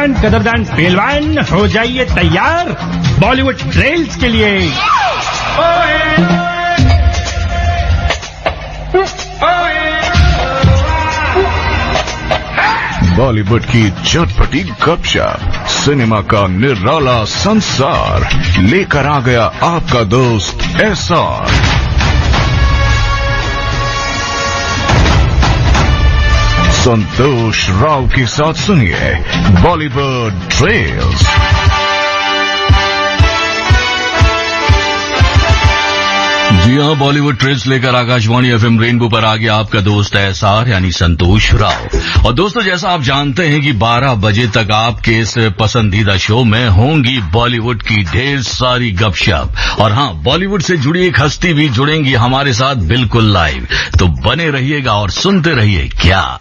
कप्तान कदरदान पहलवान हो जाइए तैयार बॉलीवुड ट्रेल्स के लिए। बॉलीवुड की चटपटी गपशप, सिनेमा का निराला संसार लेकर आ गया आपका दोस्त एसआर। संतोष राव के साथ सुनिए बॉलीवुड ट्रेल्स। जी हाँ, बॉलीवुड ट्रेल्स लेकर आकाशवाणी एफएम रेनबो पर आ गया आपका दोस्त एसआर यानी संतोष राव। और दोस्तों, जैसा आप जानते हैं कि 12 बजे तक आपके इस पसंदीदा शो में होंगी बॉलीवुड की ढेर सारी गपशप। और हाँ, बॉलीवुड से जुड़ी एक हस्ती भी जुड़ेंगी हमारे साथ बिल्कुल लाइव। तो बने रहिएगा और सुनते रहिए क्या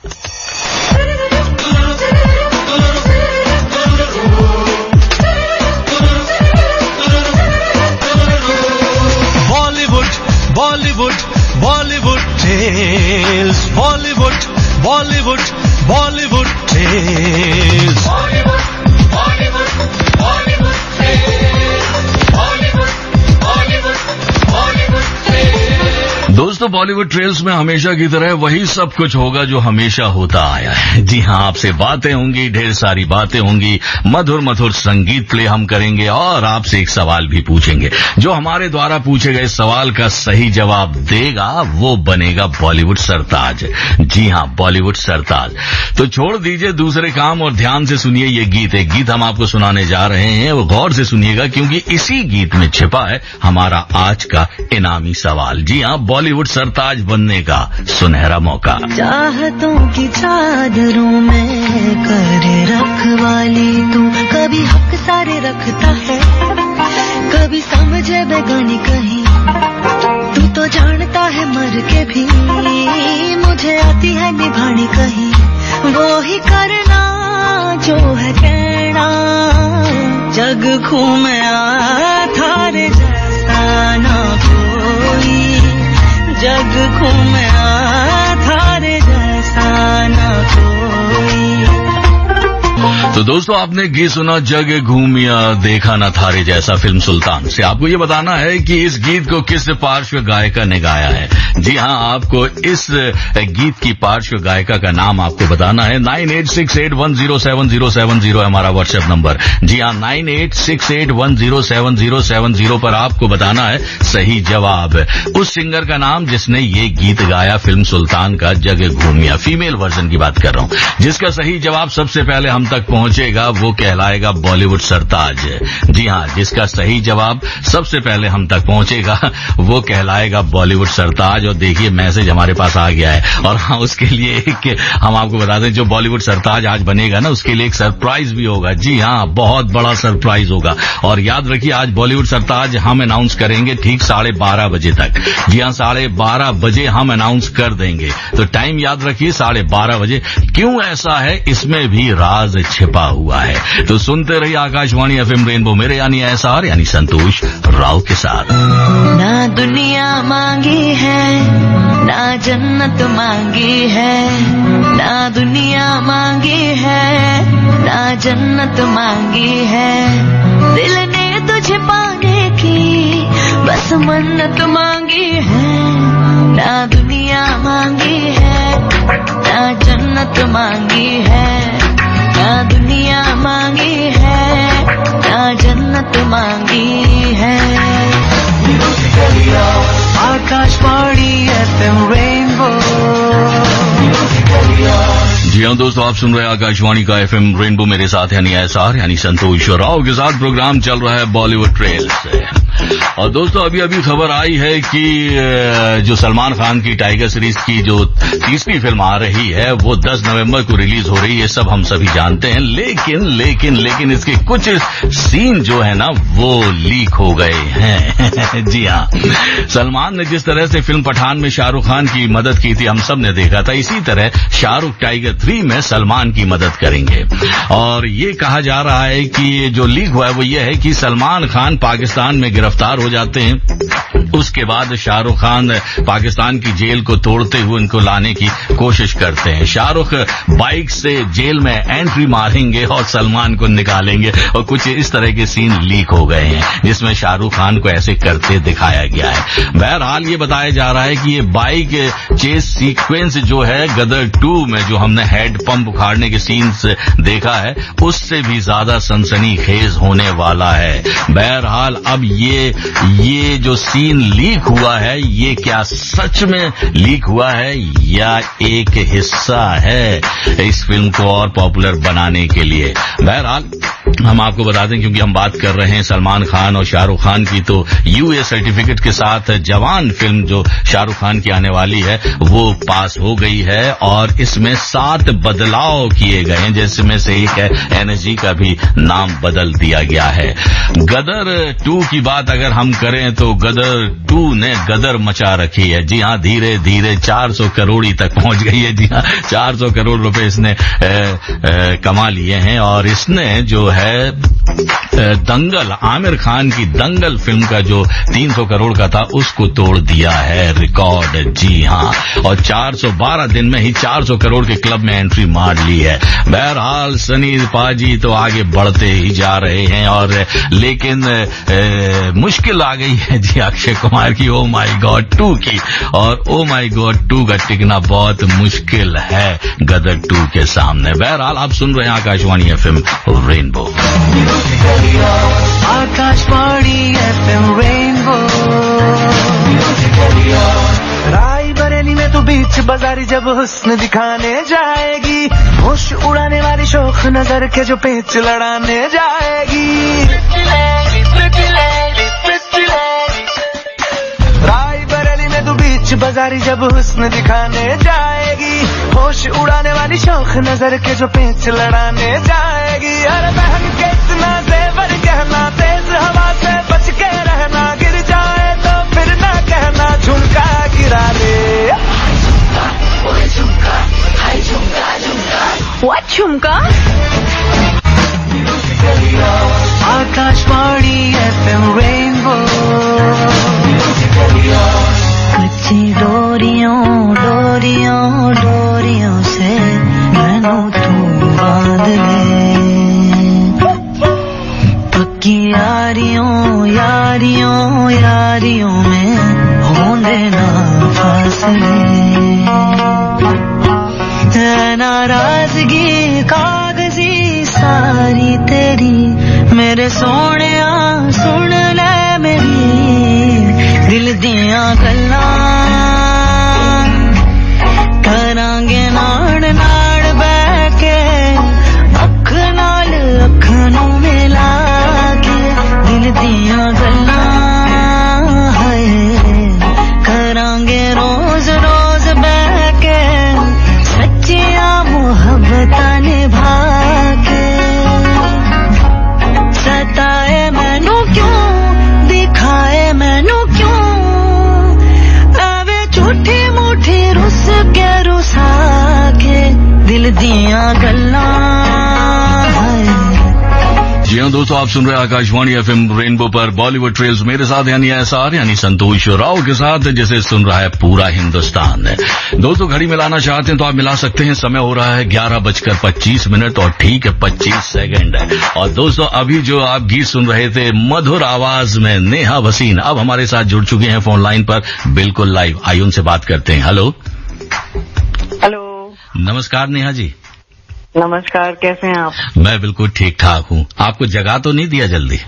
Bollywood tales, Bollywood tales, Bollywood tales। दोस्तों, बॉलीवुड ट्रेल्स में हमेशा की तरह वही सब कुछ होगा जो हमेशा होता आया है। जी हाँ, आपसे बातें होंगी, ढेर सारी बातें होंगी, मधुर मधुर संगीत प्ले हम करेंगे और आपसे एक सवाल भी पूछेंगे। जो हमारे द्वारा पूछे गए सवाल का सही जवाब देगा वो बनेगा बॉलीवुड सरताज। जी हाँ, बॉलीवुड सरताज। तो छोड़ दीजिए दूसरे काम और ध्यान से सुनिए ये गीत। एक गीत हम आपको सुनाने जा रहे हैं, वो गौर से सुनिएगा क्योंकि इसी गीत में छिपा है हमारा आज का इनामी सवाल। जी हाँ, बॉलीवुड सरताज बनने का सुनहरा मौका। चाहतों की चादरों में करे रखवाली तू, कभी हक सारे रखता है, कभी समझे बेगानी कहीं, तू तो जानता है मर के भी मुझे आती है निभानी कहीं, वो ही करना जो है कहना, जग घूमया थारे जैसा ना कोई, जग घूमया थारे जैसा ना कोई। तो दोस्तों, आपने गीत सुना जग घूमिया देखा न थारे जैसा, फिल्म सुल्तान से। आपको ये बताना है कि इस गीत को किस पार्श्व गायिका ने गाया है। जी हाँ, आपको इस गीत की पार्श्व गायिका का नाम आपको बताना है। 9868107070 हमारा व्हाट्सएप नंबर। जी हाँ, 9868107070 पर आपको बताना है सही जवाब, उस सिंगर का नाम जिसने ये गीत गाया फिल्म सुल्तान का, जग घूमिया, फीमेल वर्जन की बात कर रहा हूँ। जिसका सही जवाब सबसे पहले हम तक पहुंचेगा वो कहलाएगा बॉलीवुड सरताज। जी हाँ, जिसका सही जवाब सबसे पहले हम तक पहुंचेगा वो कहलाएगा बॉलीवुड सरताज। और देखिए, मैसेज हमारे पास आ गया है। और हाँ, उसके लिए हम आपको बता दें, जो बॉलीवुड सरताज आज बनेगा ना, उसके लिए एक सरप्राइज भी होगा। जी हाँ, बहुत बड़ा सरप्राइज होगा। और याद रखिए, आज बॉलीवुड सरताज हम अनाउंस करेंगे ठीक 12:30 बजे तक। जी हाँ, 12:30 बजे हम अनाउंस कर देंगे। तो टाइम याद रखिए, 12:30 बजे। क्यों ऐसा है, इसमें भी राज छिपा हुआ है। तो सुनते रहिए आकाशवाणी एफएम रेनबो, मेरे यानी एसआर यानी संतोष राव के साथ। ना दुनिया मांगी है, ना जन्नत मांगी है, ना दुनिया मांगी है, ना जन्नत मांगी है, दिल ने तुझे पाने की बस मन्नत मांगी है। ना दुनिया मांगी है, ना जन्नत मांगी है, ना दुनिया मांगी है, ना जन्नत मांगी है। Akashvani FM rainbow. जी हाँ दोस्तों, आप सुन रहे हैं आकाशवाणी का एफएम रेनबो, मेरे साथ यानी एसआर यानी संतोष राव के साथ। प्रोग्राम चल रहा है बॉलीवुड ट्रेल्स से। और दोस्तों, अभी अभी खबर आई है कि जो सलमान खान की टाइगर सीरीज की जो 30वीं फिल्म आ रही है वो 10 नवंबर को रिलीज हो रही है। सब हम सभी जानते हैं, लेकिन इसके कुछ सीन जो है ना वो लीक हो गए हैं। जी हाँ, सलमान ने जिस तरह से फिल्म पठान में शाहरुख खान की मदद की थी, हम सब ने देखा था, इसी तरह शाहरुख टाइगर 3 में सलमान की मदद करेंगे। और ये कहा जा रहा है कि जो लीक हुआ है वो ये है कि सलमान खान पाकिस्तान में गिरफ्तार हो जाते हैं। उसके बाद शाहरुख खान पाकिस्तान की जेल को तोड़ते हुए उनको लाने की कोशिश करते हैं। शाहरुख बाइक से जेल में एंट्री मारेंगे और सलमान को निकालेंगे, और कुछ इस तरह के सीन लीक हो गए हैं जिसमें शाहरुख खान को ऐसे करते दिखाया गया है। बहरहाल ये बताया जा रहा है कि ये बाइक चेस सीक्वेंस जो है गदर 2 में जो हमने हेड पंप उखाड़ने के सीन्स देखा है उससे भी ज्यादा सनसनीखेज होने वाला है। बहरहाल अब ये जो सीन लीक हुआ है ये क्या सच में लीक हुआ है या एक हिस्सा है इस फिल्म को और पॉपुलर बनाने के लिए। बहरहाल हम आपको बता दें, क्योंकि हम बात कर रहे हैं सलमान खान और शाहरुख खान की, तो यूए सर्टिफिकेट के साथ जवान फिल्म जो शाहरुख खान की आने वाली है वो पास हो गई है और इसमें 7 बदलाव किए गए हैं, जिसमें से एक है एनएसजी का भी नाम बदल दिया गया है। गदर 2 की बात अगर हम करें तो गदर 2 ने गदर मचा रखी है। जी हाँ, धीरे धीरे 400 करोड़ तक पहुंच गई है। जी हाँ, 400 करोड़ रुपए इसने कमा लिए हैं और इसने जो है दंगल, आमिर खान की दंगल फिल्म का जो 300 करोड़ का था उसको तोड़ दिया है रिकॉर्ड। जी हाँ, और 412 दिन में ही 400 करोड़ के क्लब में एंट्री मार ली है। बहरहाल सनी पाजी तो आगे बढ़ते ही जा रहे हैं, और लेकिन मुश्किल आ गई है जी अक्षय कुमार की ओ माई गॉड 2 की, और ओ माई गॉड 2 का टिकना बहुत मुश्किल है गदर 2 के सामने। बहरहाल आप सुन रहे हैं Akashvani FM rainbow. Akashvani FM rainbow. Raebareli में तो बीच बाजारी जब हुस्न दिखाने जाएगी, होश उड़ाने वाली शौक नजर के जो पेच लड़ाने जाएगी। रायबरेली में तो बीच बाजारी जब हुस्न दिखाने जाएगी, होश उड़ाने वाली शौक नजर के जो पेच लड़ाने जाएगी। अरे बहन के इतना जेवर गहना, तेज हवा से बच के रहना, गिर जाए तो फिर ना कहना झुमका गिरा ले। What झुमका? Akashvani FM rainbow. कच्ची डोरियों डोरियों डोरियों से मैनू तू बांध ले, पक्की यारियों यारियों यारियों में होंदे ना फासले। नाराजगी कागजी सारी तेरी, मेरे सोनिया सुन ले मेरी दिल दिया गल्लां, करांगे नाड़ नाड़ बैठ के अख नाल अख नू मिला के, दिल दिया गल्लां हाय करांगे रोज रोज बैठ के, सच्चियां मुहब्बतां निभा के। सताए मैनू क्यों, दिखाए मैनू क्यों, आवे झूठी मूठी रुस के रुसा के, दिल दिया गल्लां। जी हाँ दोस्तों, आप सुन रहे हैं आकाशवाणी एफएम रेनबो पर बॉलीवुड ट्रेल्स, मेरे साथ यानी एसआर यानी संतोष राव के साथ, जिसे सुन रहा है पूरा हिंदुस्तान। दोस्तों घड़ी मिलाना चाहते हैं तो आप मिला सकते हैं। समय हो रहा है 11:25 और ठीक है 25 सेकंड। और दोस्तों अभी जो आप गीत सुन रहे थे मधुर आवाज में नेहा वसीन अब हमारे साथ जुड़ चुके हैं फोन लाइन पर बिल्कुल लाइव। आइए उनसे बात करते हैं। हेलो नमस्कार नेहा जी। नमस्कार, कैसे हैं आप? मैं बिल्कुल ठीक ठाक हूँ। आपको जगा तो नहीं दिया जल्दी?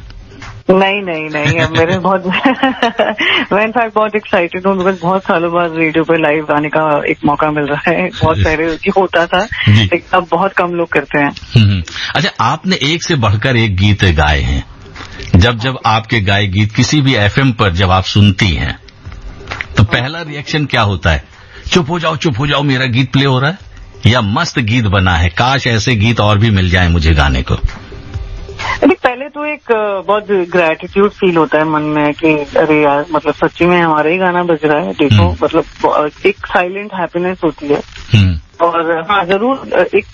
नहीं अब मेरे बहुत मैं इनफैक्ट बहुत एक्साइटेड हूँ बिकॉज बहुत सालों बाद रेडियो पे लाइव आने का एक मौका मिल रहा है। बहुत पहले होता था लेकिन अब बहुत कम लोग करते हैं। अच्छा, आपने एक से बढ़कर एक गीत गाए हैं। जब आपके गाए गीत किसी भी एफएम पर जब आप सुनती हैं तो पहला रिएक्शन क्या होता है? चुप हो जाओ मेरा गीत प्ले हो रहा है, या मस्त गीत बना है, काश ऐसे गीत और भी मिल जाए मुझे गाने को? पहले तो एक बहुत ग्रेटिट्यूड फील होता है मन में कि अरे यार मतलब सच्ची में हमारा ही गाना बज रहा है, देखो मतलब एक साइलेंट हैप्पीनेस होती है। और हाँ जरूर एक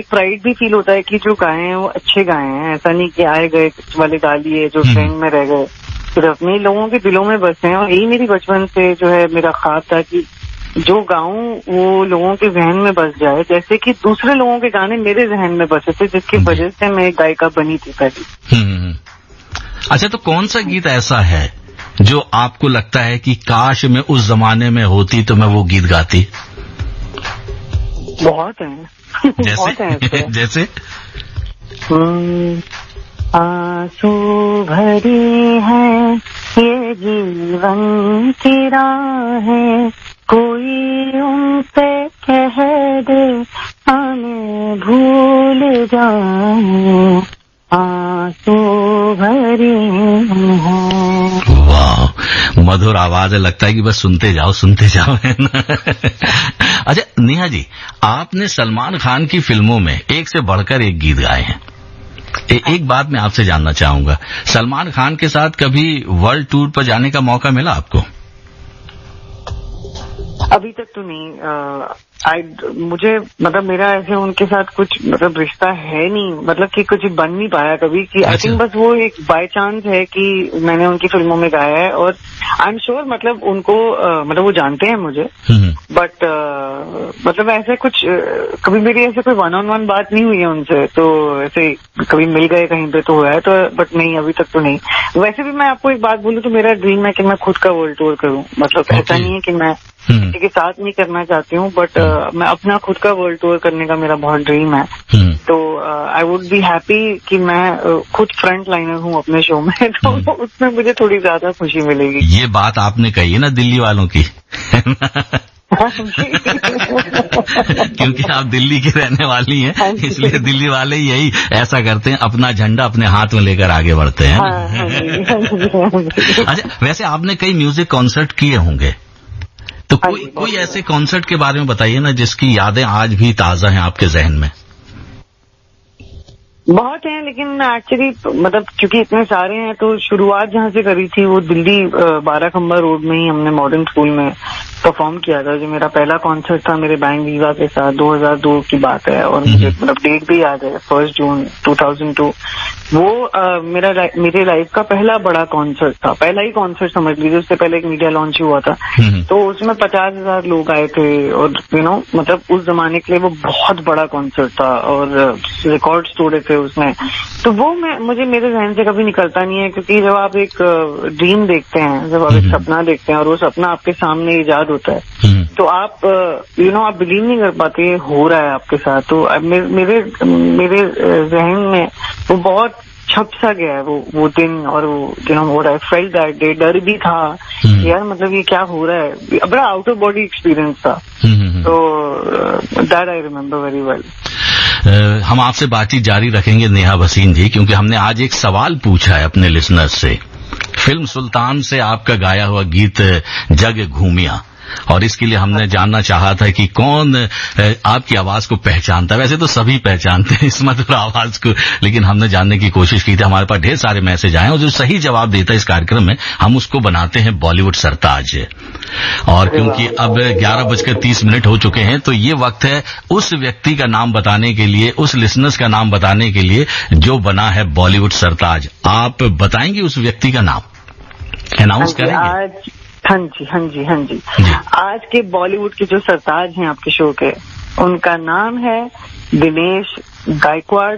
प्राइड भी फील होता है कि जो गाए हैं वो अच्छे गाए हैं, ऐसा नहीं कि आए गए वाले गा लिए जो ट्रेंड में रह गए। फिर अपने लोगों के दिलों में बसे हैं। और यही मेरी बचपन से जो है मेरा ख्वाब था कि जो गाऊं वो लोगों के जहन में बस जाए, जैसे कि दूसरे लोगों के गाने मेरे जहन में बसे थे, जिसकी वजह से मैं एक गायिका बनी थी पहले। अच्छा, तो कौन सा गीत ऐसा है जो आपको लगता है कि काश मैं उस जमाने में होती तो मैं वो गीत गाती? बहुत हैं बहुत हैं जैसे आंसू भरी है ये जीवन की राहें, कोई उनसे कह दे हमें भूल जाऊं, आंसू भरी है। वाह, मधुर आवाज है, लगता है कि बस सुनते जाओ है ना। अच्छा नेहा जी, आपने सलमान खान की फिल्मों में एक से बढ़कर एक गीत गाए हैं। एक बात मैं आपसे जानना चाहूंगा, सलमान खान के साथ कभी वर्ल्ड टूर पर जाने का मौका मिला आपको? अभी तक तो नहीं। मुझे मतलब मेरा ऐसे उनके साथ कुछ मतलब रिश्ता है नहीं, मतलब कि कुछ बन नहीं पाया कभी कि आई थिंक बस वो एक बाय चांस है कि मैंने उनकी फिल्मों में गाया है। और आई एम श्योर मतलब उनको मतलब वो जानते हैं मुझे, बट मतलब ऐसे कुछ कभी मेरी ऐसे कोई 1-on-1 बात नहीं हुई है उनसे, तो ऐसे कभी मिल गए कहीं पे तो हुआ है, तो बट नहीं अभी तक तो नहीं। वैसे भी मैं आपको एक बात बोलूं तो मेरा ड्रीम है कि मैं खुद का वर्ल्ड टूर करूं, मतलब ऐसा नहीं है कि मैं किसी के साथ नहीं करना चाहती हूँ, बट मैं अपना खुद का वर्ल्ड टूर करने का मेरा बहुत ड्रीम है। तो आई वुड बी हैप्पी कि मैं खुद फ्रंट लाइनर हूँ अपने शो में, तो उसमें मुझे थोड़ी ज्यादा खुशी मिलेगी। ये बात आपने कही है ना दिल्ली वालों की। क्योंकि आप दिल्ली की रहने वाली हैं, इसलिए दिल्ली वाले यही ऐसा करते हैं, अपना झंडा अपने हाथ में लेकर आगे बढ़ते हैं। अच्छा, वैसे आपने कई म्यूजिक कॉन्सर्ट किए होंगे, तो कोई ऐसे कॉन्सर्ट के बारे में बताइए ना जिसकी यादें आज भी ताजा हैं आपके जहन में। बहुत हैं, लेकिन एक्चुअली मतलब क्योंकि इतने सारे हैं तो शुरुआत जहाँ से करी थी वो दिल्ली 12 खंबा रोड में ही हमने मॉडर्न स्कूल में परफॉर्म किया था। जो मेरा पहला कॉन्सर्ट था मेरे बैंड वीवा के साथ, 2002 की बात है, और मुझे मतलब डेट भी याद है, 1 जून 2002। वो मेरे लाइफ का पहला बड़ा कॉन्सर्ट था, पहला ही कॉन्सर्ट समझ लीजिए। उससे पहले एक मीडिया लॉन्च हुआ था, तो उसमें 50,000 लोग आए थे, और मतलब उस जमाने के लिए वो बहुत बड़ा कॉन्सर्ट था, और रिकॉर्ड्स तोड़े थे उसमें। तो वो मुझे मेरे जहन से कभी निकलता नहीं है, क्योंकि जब आप एक ड्रीम देखते हैं, जब आप एक सपना देखते हैं और वो सपना आपके सामने इजाद होता है, तो आप आप बिलीव नहीं कर पाते ये हो रहा है आपके साथ। तो मेरे जहन में वो बहुत छप सा गया है वो दिन, और वो what I felt that day, डर भी था यार, मतलब ये क्या हो रहा है, बड़ा आउट ऑफ बॉडी एक्सपीरियंस था। तो that I remember very well. हम आपसे बातचीत जारी रखेंगे नेहा भसीन जी, क्योंकि हमने आज एक सवाल पूछा है अपने लिसनर्स से। फिल्म सुल्तान से आपका गाया हुआ गीत जग घूमिया, और इसके लिए हमने जानना चाहा था कि कौन आपकी आवाज को पहचानता है। वैसे तो सभी पहचानते हैं इस मधुर आवाज को, लेकिन हमने जानने की कोशिश की थी। हमारे पास ढेर सारे मैसेज आए, और जो सही जवाब देता है इस कार्यक्रम में हम उसको बनाते हैं बॉलीवुड सरताज। और क्योंकि अब 11:30 हो चुके हैं, तो ये वक्त है उस व्यक्ति का नाम बताने के लिए, उस लिसनर्स का नाम बताने के लिए जो बना है बॉलीवुड सरताज। आप बताएंगे उस व्यक्ति का नाम, अनाउंस करेंगे? हाँ जी। आज के बॉलीवुड के जो सरताज हैं आपके शो के, उनका नाम है दिनेश गायकवाड़,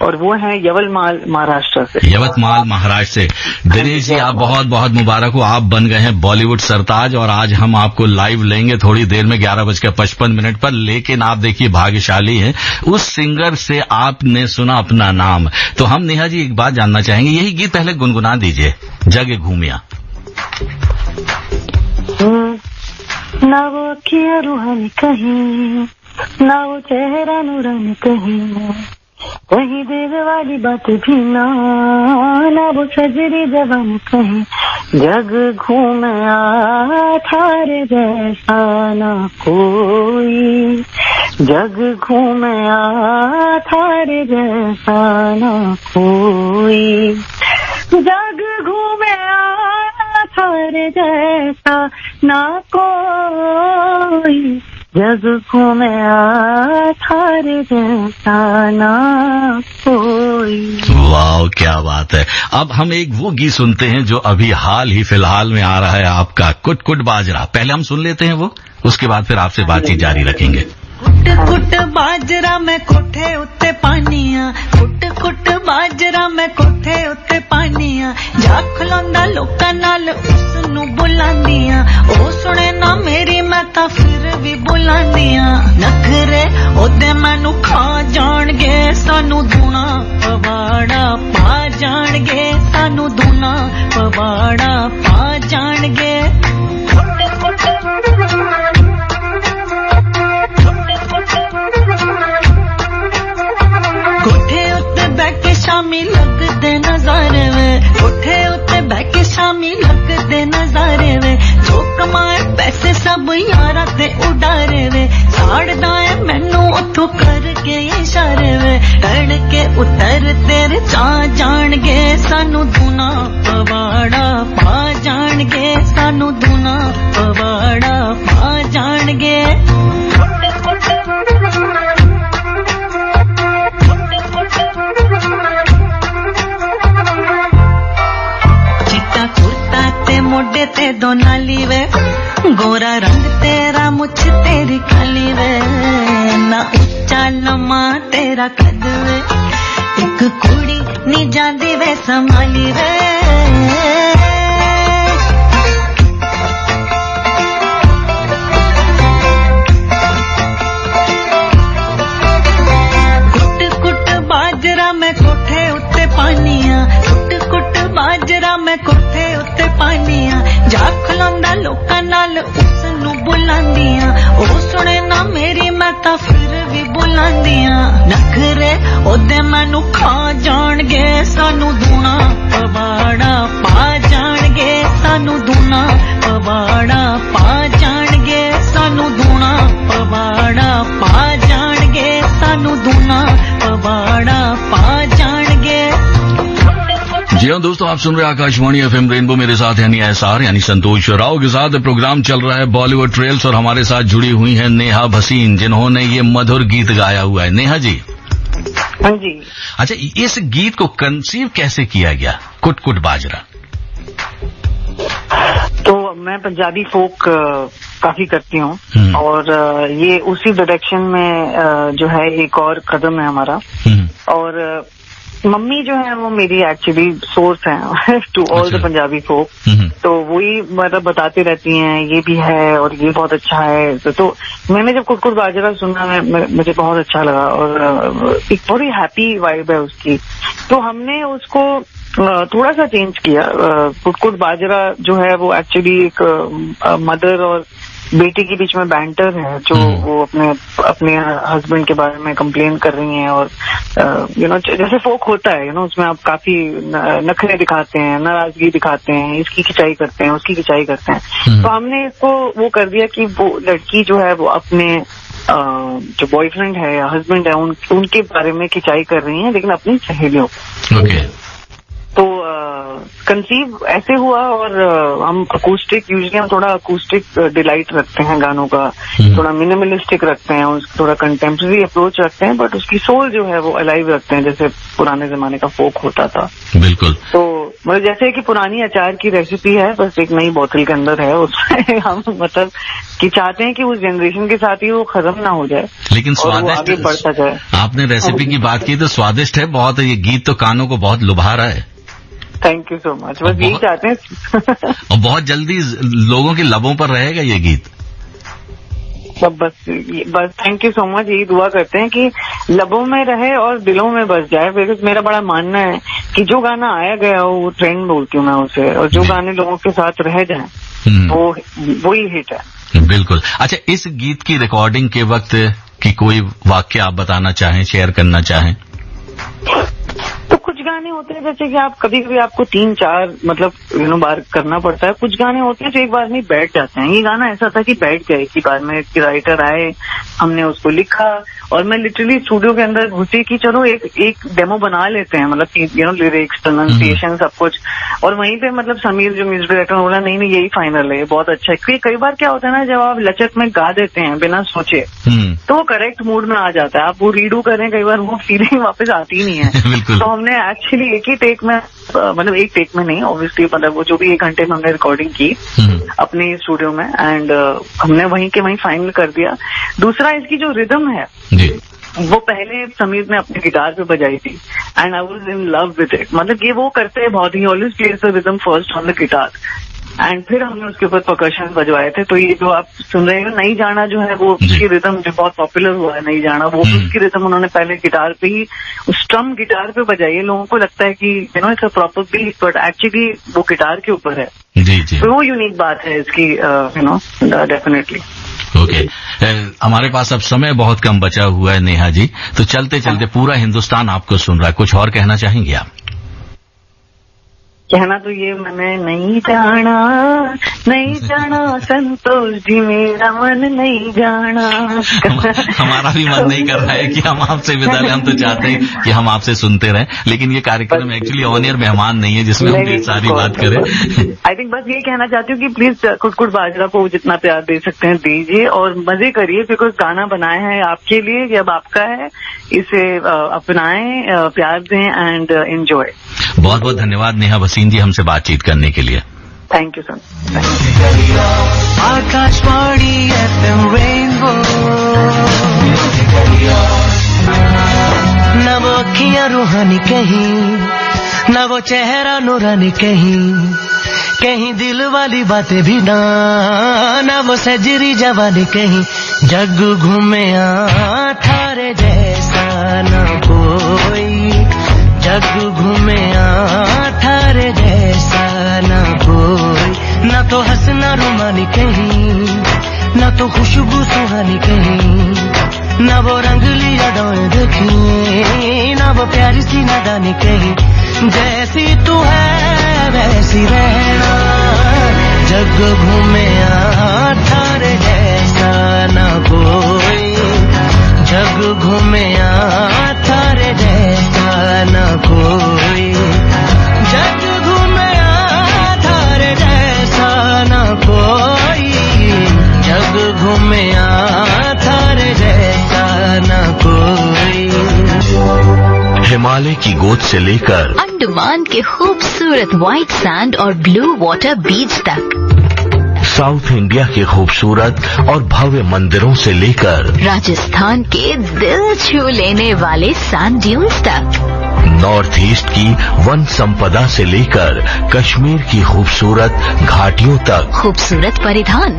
और वो हैं यवतमाल महाराष्ट्र से। यवतमाल महाराष्ट्र से दिनेश जी, आप बहुत बहुत मुबारक हो, आप बन गए हैं बॉलीवुड सरताज। और आज हम आपको लाइव लेंगे थोड़ी देर में 11:55 पर। लेकिन आप देखिए भाग्यशाली हैं, उस सिंगर से आपने सुना अपना नाम। तो हम नेहा जी एक बात जानना चाहेंगे, यही गीत पहले गुनगुना दीजिए, जग घूमिया। ना वो अखियाँ रूहानी कहीं, ना वो चेहरा नूरानी कहीं दिल वाली बात भी ना वो सजरी जवान कहीं, जग घूमिया थारे जैसा ना कोई, जग घूमिया थारे जैसा ना कोई, जग घूमिया थारे जैसा ना कोई, जब घूमे थार जैसा ना कोई। वाह, क्या बात है। अब हम एक वो गीत सुनते हैं जो अभी हाल ही फिलहाल में आ रहा है आपका, कुट कुट बाजरा। पहले हम सुन लेते हैं वो, उसके बाद फिर आपसे बातचीत जारी रखेंगे। कुट कुट बाजरा मैं कोठे उत्ते पानिया, कुट कुट बाजरा मैं कोठे उत्ते पानिया, जा खलोंदा लोकां नाल उसनू बुलांदियां, ओ सुने ना मेरी मैं तां फिर भी बुलांदियां, नखरे ओदे मैनू खा जाणगे, सानू दूना पवाड़ा पा जाणगे, सानू दूना पवाड़ा पा जाणगे। कोठे उत्ते बैठे शामी लगदे नजारे वे, कोठे उत्ते बैठे शामी लगदे नजारे वे, जो कमाए पैसे सब यारा ते उडारे वे, साड़दा है मैनू उथों करके इशारे वे, टड़ के उतर तेरे चा जाणगे, सानू दूना पवाड़ा पा जाणगे, सानू दूना पवाड़ा पा जाणगे। मोडे ते दो नाली वे, गोरा रंग तेरा मुछ तेरी खाली वे, ना उच्चा लम्मा तेरा कद वे, एक कुड़ी नी जांदी वे संभाली वे। कुट कुट बाजरा मैं कोठे उत्ते पानिया, कुट कुट बाजरा मैं कोठे उत्ते पानिया, जा खलोंदा लोकां नाल उसनू बुलांदियां, ओ सुने ना मेरी मैं तां फिर भी बुलांदियां, नखरे ओदे मैनू खा जाणगे, सानू दूना पवाड़ा पा जाणगे, सानू दूना पवाड़ा पा जाणगे, सानू दूना पवाड़ा पा जाणगे, सानू दूना पवाड़ा पा जाणगे। जी हाँ दोस्तों, आप सुन रहे हैं आकाशवाणी एफएम रेनबो, मेरे साथ यानी एसआर यानी संतोष राव के साथ प्रोग्राम चल रहा है बॉलीवुड ट्रेल्स, और हमारे साथ जुड़ी हुई हैं नेहा भसीन, जिन्होंने ये मधुर गीत गाया हुआ है। नेहा जी। हाँ जी। अच्छा, इस गीत को कंसीव कैसे किया गया, कुट कुट बाजरा? तो मैं पंजाबी फोक काफी करती हूँ, और ये उसी डायरेक्शन में जो है एक और कदम है हमारा, और मम्मी जो है वो मेरी एक्चुअली सोर्स है टू ऑल द पंजाबी फोक, तो वही मतलब बताती रहती हैं ये भी है और ये बहुत अच्छा है। तो मैंने जब कुट कुट बाजरा सुना मुझे बहुत अच्छा लगा, और एक बड़ी हैप्पी वाइब है उसकी, तो हमने उसको थोड़ा सा चेंज किया। कुट कुट बाजरा जो है वो एक्चुअली एक मदर और बेटी के बीच में बैंटर है, जो वो अपने हस्बैंड के बारे में कंप्लेन कर रही हैं, और जैसे फोक होता है उसमें आप काफी नखरे दिखाते हैं, नाराजगी दिखाते हैं, इसकी खिंचाई करते हैं, उसकी खिंचाई करते हैं। तो हमने इसको वो कर दिया कि वो लड़की जो है वो अपने जो बॉयफ्रेंड है या हस्बैंड है उनके बारे में खिंचाई कर रही है, लेकिन अपनी सहेलियों। तो कंसीव ऐसे हुआ, और हम अकूस्टिक, यूजुअली हम थोड़ा अकूस्टिक डिलाइट रखते हैं गानों का, थोड़ा मिनिमलिस्टिक रखते हैं, थोड़ा कंटेम्प्रेरी अप्रोच रखते हैं, बट उसकी सोल जो है वो अलाइव रखते हैं, जैसे पुराने जमाने का फोक होता था। बिल्कुल। तो मतलब जैसे कि पुरानी अचार की रेसिपी है, बस एक नई बोतल के अंदर है, उसमें हम मतलब कि चाहते हैं कि उस जनरेशन के साथ ही वो खत्म ना हो जाए, लेकिन स्वादिष्ट आगे बढ़ता जाए। आपने रेसिपी की बात की तो स्वादिष्ट है बहुत, ये गीत तो कानों को बहुत लुभा रहा है। थैंक यू सो मच, बस यही चाहते हैं। और बहुत जल्दी लोगों के लबों पर रहेगा ये गीत। बस थैंक यू सो मच, यही दुआ करते हैं कि लबों में रहे और दिलों में बस जाए, बिकॉज मेरा बड़ा मानना है कि जो गाना आया गया हो वो ट्रेंड बोलती हूँ मैं उसे, और जो गाने लोगों के साथ रह जाए वो ही हिट है। बिल्कुल। अच्छा, इस गीत की रिकॉर्डिंग के वक्त की कोई वाक्य आप बताना चाहें, शेयर करना चाहें? तो कुछ गाने गाने होते हैं जैसे कि आप कभी कभी आपको 3-4 मतलब बार करना पड़ता है, कुछ गाने होते हैं जो एक बार में बैठ जाते हैं। ये गाना ऐसा था कि बैठ गया एक ही बार में, राइटर आए, हमने उसको लिखा और मैं लिटरली स्टूडियो के अंदर घुसी कि चलो एक डेमो बना लेते हैं, मतलब लिरिक्स, प्रोनाउंसिएशन, सब कुछ। और वहीं पे मतलब समीर जो म्यूजिक डायरेक्टर बोला नहीं यही फाइनल है, ये बहुत अच्छा है। क्योंकि कई बार क्या होता है ना, जब आप लचक में गा देते हैं बिना सोचे तो वो करेक्ट मूड में आ जाता है, आप वो रीडू करें कई बार वो फीलिंग वापस आती ही नहीं है। तो हमने एक्चुअली एक ही टेक में, मतलब एक टेक में नहीं ऑब्वियसली, मतलब वो जो भी 1 घंटे में हमने रिकॉर्डिंग की अपने स्टूडियो में, एंड हमने वहीं के वहीं फाइनल कर दिया। दूसरा इसकी जो रिदम है वो पहले समीर ने अपने गिटार पे बजाई थी and I was in love with it. मतलब ये वो करते हैं बहुत ही, always plays the rhythm first on the guitar and फिर हमने उसके ऊपर परकशन बजवाए थे। तो ये जो आप सुन रहे हो नहीं जाना जो है, वो उसकी रिदम जो बहुत पॉपुलर हुआ है नहीं जाना, वो उसकी रिदम उन्होंने पहले गिटार पे ही, स्ट्रम गिटार पे बजाई है। लोगों को लगता है कि it's a proper beat, but actually वो गिटार के ऊपर है। जी। तो वो यूनिक बात है इसकी, डेफिनेटली। ओके, हमारे पास अब समय बहुत कम बचा हुआ है नेहा जी, तो चलते चलते पूरा हिंदुस्तान आपको सुन रहा है, कुछ और कहना चाहेंगे आप? कहना तो ये मैंने नहीं जाना संतोष जी, मेरा मन नहीं जाना। हमारा भी मन नहीं कर रहा है कि हम आपसे विदा लें, हम तो चाहते हैं कि हम आपसे सुनते रहें, लेकिन ये कार्यक्रम एक्चुअली ऑन एयर मेहमान नहीं है जिसमें हम सारी बात करें। आई थिंक बस ये कहना चाहती हूँ कि प्लीज कुट बाजरा को जितना प्यार दे सकते हैं दीजिए और मजे करिए, बिकॉज गाना बनाया है आपके लिए, जब आपका है इसे अपनाएं, प्यार दें एंड एंजॉय। बहुत बहुत धन्यवाद नेहा भसीन जी हमसे बातचीत करने के लिए। Thank you sir. Akashvani FM rainbow, न वो अखियां रूहानी कहीं, न वो चेहरा नूरानी कहीं दिल वाली बातें भी ना, न वो सजरी जवानी कहीं। जग घूमे थारे जैसा न कोई, जग घूमे थारे जैसा न कोई। न तो हंसना रुमानी कहीं, न तो खुशबू सुहानी कहीं, न वो रंगली यादें देखी, न वो प्यारी सी नादानी कहीं। जैसी तू है वैसी रहना, जग घूमे थारे जैसा न कोई, जग घूमे थारे जैसा न कोई, जग घूमे थारे जैसा न कोई, जग घूमे थारे जैसा न कोई। हिमालय की गोद से लेकर अंडमान के खूबसूरत व्हाइट सैंड और ब्लू वाटर बीच तक, साउथ इंडिया के खूबसूरत और भव्य मंदिरों से लेकर राजस्थान के दिल छू लेने वाले सैंड ड्यून्स तक, नॉर्थ ईस्ट की वन संपदा से लेकर कश्मीर की खूबसूरत घाटियों तक, खूबसूरत परिधान,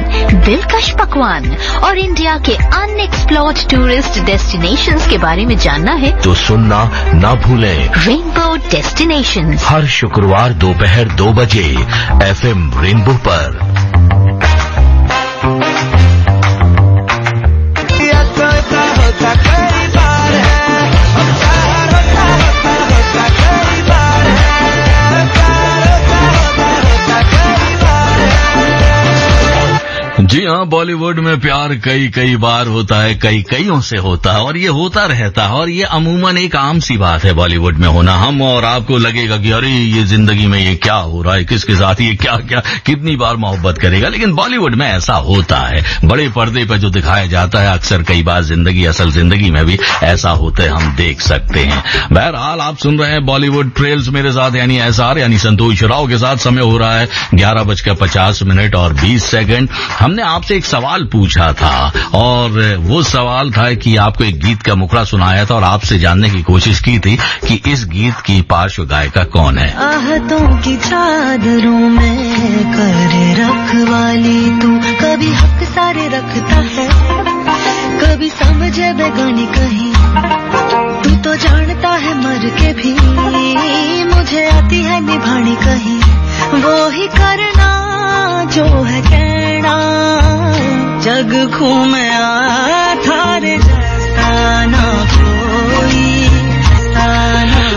दिलकश पकवान और इंडिया के अनएक्सप्लोर्ड टूरिस्ट डेस्टिनेशंस के बारे में जानना है तो सुनना ना भूलें रेनबो डेस्टिनेशंस, हर शुक्रवार दोपहर 2 बजे FM रेनबो पर। जी हाँ, बॉलीवुड में प्यार कई बार होता है, कईयों से होता है और ये होता रहता है और ये अमूमन एक आम सी बात है बॉलीवुड में होना। हम और आपको लगेगा कि अरे ये जिंदगी में ये क्या हो रहा है, किसके साथ ये क्या कितनी बार मोहब्बत करेगा, लेकिन बॉलीवुड में ऐसा होता है। बड़े पर्दे पर जो दिखाया जाता है अक्सर कई बार जिंदगी, असल जिंदगी में भी ऐसा होता है, हम देख सकते हैं। बहरहाल आप सुन रहे हैं बॉलीवुड ट्रेल्स मेरे साथ यानी SR यानी संतोष राव के साथ। समय हो रहा है 11:50 और 20 सेकंड। हमने आपसे एक सवाल पूछा था और वो सवाल था कि आपको एक गीत का मुखड़ा सुनाया था और आपसे जानने की कोशिश की थी कि इस गीत की पार्श्व गायिका कौन है। आहतों की चादरों में करे रखवाली तू, कभी हक सारे रखता है, कभी समझे बेगानी कहीं, तू तो जानता है मर के भी मुझे आती है निभानी कहीं, वो ही करना जो है कहना, जग घूमे थारे जैसा ना कोई।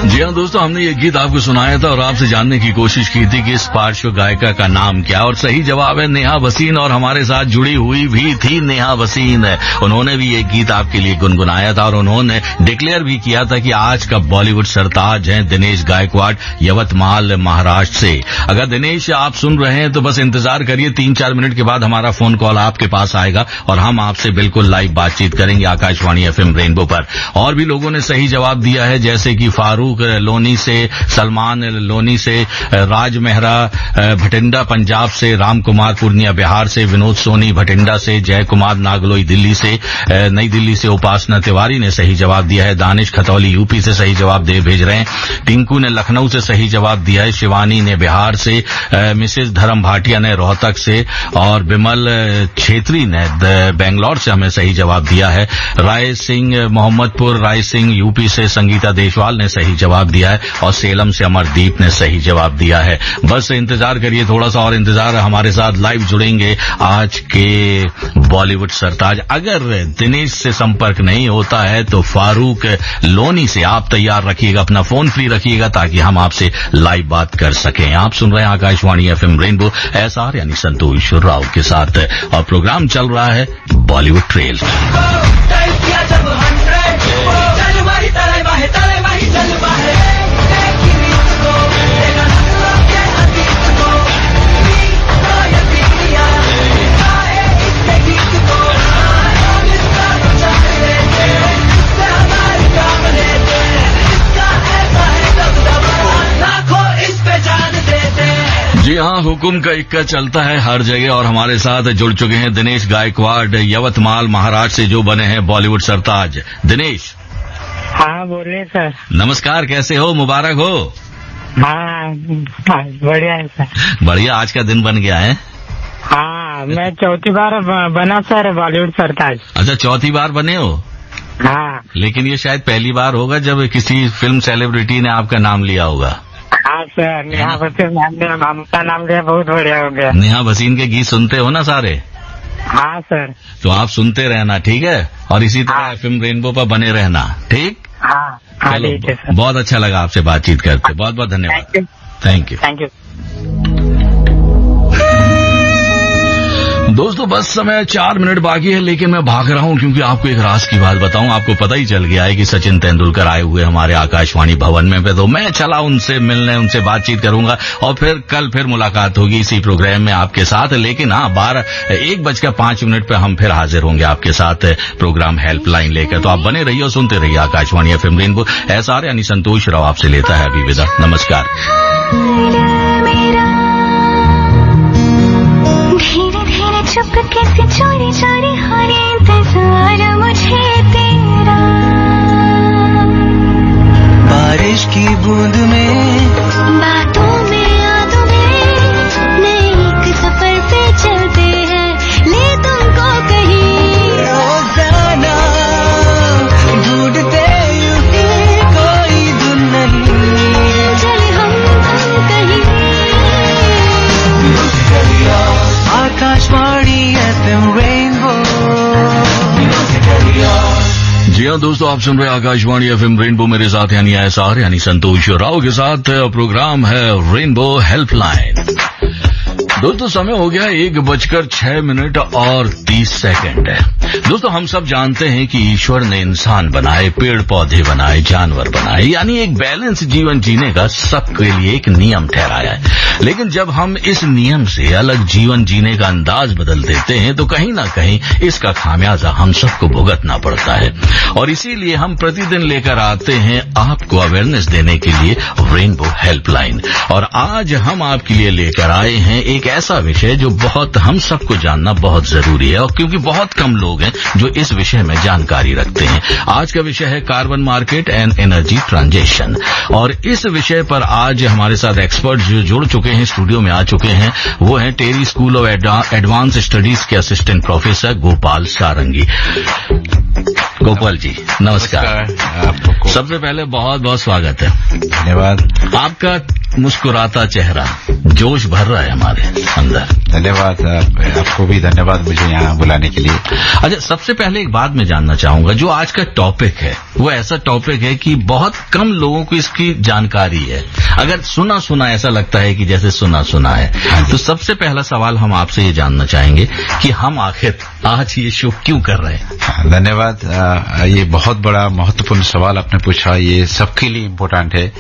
जी हाँ दोस्तों, हमने ये गीत आपको सुनाया था और आपसे जानने की कोशिश की थी कि इस पार्श्व गायिका का नाम क्या, और सही जवाब है नेहा भसीन। और हमारे साथ जुड़ी हुई भी थी नेहा भसीन। उन्होंने भी ये गीत आपके लिए गुनगुनाया था और उन्होंने डिक्लेयर भी किया था कि आज का बॉलीवुड सरताज हैं दिनेश गायकवाड़, यवतमाल महाराष्ट्र से। अगर दिनेश आप सुन रहे हैं तो बस इंतजार करिए, 3-4 मिनट के बाद हमारा फोन कॉल आपके पास आएगा और हम आपसे बिल्कुल लाइव बातचीत करेंगे आकाशवाणी एफएम रेनबो पर। और भी लोगों ने सही जवाब दिया है, जैसे कि फारूक लोनी से, सलमान लोनी से, राज मेहरा भटिंडा पंजाब से, राम कुमार पूर्णिया बिहार से, विनोद सोनी भटिंडा से, जय कुमार नागलोई दिल्ली से, नई दिल्ली से उपासना तिवारी ने सही जवाब दिया है, दानिश खतौली यूपी से सही जवाब भेज रहे हैं, टिंकू ने लखनऊ से सही जवाब दिया है, शिवानी ने बिहार से, मिसेज धर्म भाटिया ने रोहतक से, और विमल छेत्री ने बेंगलोर से हमें सही जवाब दिया है, राय सिंह मोहम्मदपुर राय सिंह यूपी से, संगीता देशवाल ने सही जवाब दिया है, और सेलम से अमरदीप ने सही जवाब दिया है। बस इंतजार करिए, थोड़ा सा और इंतजार, हमारे साथ लाइव जुड़ेंगे आज के बॉलीवुड सरताज। अगर दिनेश से संपर्क नहीं होता है तो फारूक लोनी से आप तैयार रखिएगा, अपना फोन फ्री रखिएगा ताकि हम आपसे लाइव बात कर सकें। आप सुन रहे हैं आकाशवाणी एफएम रेनबो, एसआर यानी संतोष राव के साथ, और प्रोग्राम चल रहा है बॉलीवुड ट्रेल। जी हाँ, हुकुम का इक्का चलता है हर जगह, और हमारे साथ जुड़ चुके हैं दिनेश गायकवाड़, यवतमाल महाराष्ट्र से, जो बने हैं बॉलीवुड सरताज। दिनेश। हाँ बोलिए सर। नमस्कार, कैसे हो? मुबारक हो। हाँ बढ़िया है सर। बढ़िया, आज का दिन बन गया है। हाँ, मैं चौथी बार बना सर बॉलीवुड सरताज। अच्छा, चौथी बार बने हो? हाँ। लेकिन ये शायद पहली बार होगा जब किसी फिल्म सेलिब्रिटी ने आपका नाम लिया होगा। हाँ सर, नेहा भसीन मैम ने आपका नाम लिया, बहुत बढ़िया हो गया। नेहा भसीन के गीत सुनते हो ना सारे? हाँ सर। तो आप सुनते रहना, ठीक है, और इसी तरह एफएम रेनबो पर बने रहना, ठीक? हाँ चलो, बहुत अच्छा लगा आपसे बातचीत करके, बहुत बहुत धन्यवाद। Thank you. Thank you. दोस्तों, बस समय 4 मिनट बाकी है, लेकिन मैं भाग रहा हूं क्योंकि आपको एक राज की बात बताऊं। आपको पता ही चल गया है कि सचिन तेंदुलकर आए हुए हमारे आकाशवाणी भवन में, तो मैं चला उनसे मिलने, उनसे बातचीत करूंगा और फिर कल फिर मुलाकात होगी इसी प्रोग्राम में आपके साथ। लेकिन हाँ, 1:05 पे हम फिर हाजिर होंगे आपके साथ प्रोग्राम हेल्पलाइन लेकर। तो आप बने रहिए और सुनते रहिए आकाशवाणी एफएम रेनबो, एसआर यानी संतोष राव आपसे लेता है अभी विदा। नमस्कार। चुपके से चोरी चोरी हो रही इंतजार मुझे तेरा, बारिश की बूंद में, बातों में यादों में, नए एक सफर पे चलते हैं, ले तुमको कहीं रोजाना ढूंढते यूं ही कोई धुन नहीं, चले हम कहीं। Akashvani FM rainbow. जी हाँ दोस्तों, आप सुन रहे हैं आकाशवाणी एफएम रेनबो, मेरे साथ यानी एसआर यानी संतोष राव के साथ। प्रोग्राम है रेनबो हेल्पलाइन। दोस्तों, समय हो गया 1:06 और 30 दोस्तों, हम सब जानते हैं कि ईश्वर ने इंसान बनाए, पेड़ पौधे बनाए, जानवर बनाए, यानी एक बैलेंस जीवन जीने का सबके लिए एक नियम ठहराया है। लेकिन जब हम इस नियम से अलग जीवन जीने का अंदाज बदल देते हैं तो कहीं ना कहीं इसका खामियाजा हम सबको भुगतना पड़ता है। और इसीलिए हम प्रतिदिन लेकर आते हैं आपको अवेयरनेस देने के लिए रेनबो हेल्पलाइन। और आज हम आपके लिए लेकर आए हैं एक ऐसा विषय जो बहुत हम सबको जानना बहुत जरूरी है, और क्योंकि बहुत कम लोग हैं जो इस विषय में जानकारी रखते हैं। आज का विषय है carbon market and energy transition, और इस विषय पर आज हमारे साथ एक्सपर्ट जो जुड़ चुके हैं, स्टूडियो में आ चुके हैं, वो हैं टेरी स्कूल ऑफ एडवांस स्टडीज के असिस्टेंट प्रोफेसर गोपाल सारंगी। गोपाल जी नमस्कार। सबसे पहले बहुत बहुत स्वागत है। धन्यवाद। आपका मुस्कुराता चेहरा जोश भर रहा है हमारे अंदर। धन्यवाद, आपको भी धन्यवाद मुझे यहाँ बुलाने के लिए। अच्छा, सबसे पहले एक बात मैं जानना चाहूंगा, जो आज का टॉपिक है वो ऐसा टॉपिक है कि बहुत कम लोगों को इसकी जानकारी है। अगर सुना सुना ऐसा लगता है कि जैसे सुना सुना है, तो सबसे पहला सवाल हम आपसे ये जानना चाहेंगे कि हम आखिर आज ये शो क्यों कर रहे हैं। धन्यवाद, ये बहुत बड़ा महत्वपूर्ण सवाल आपने पूछा, ये सबके लिए इम्पोर्टेंट है।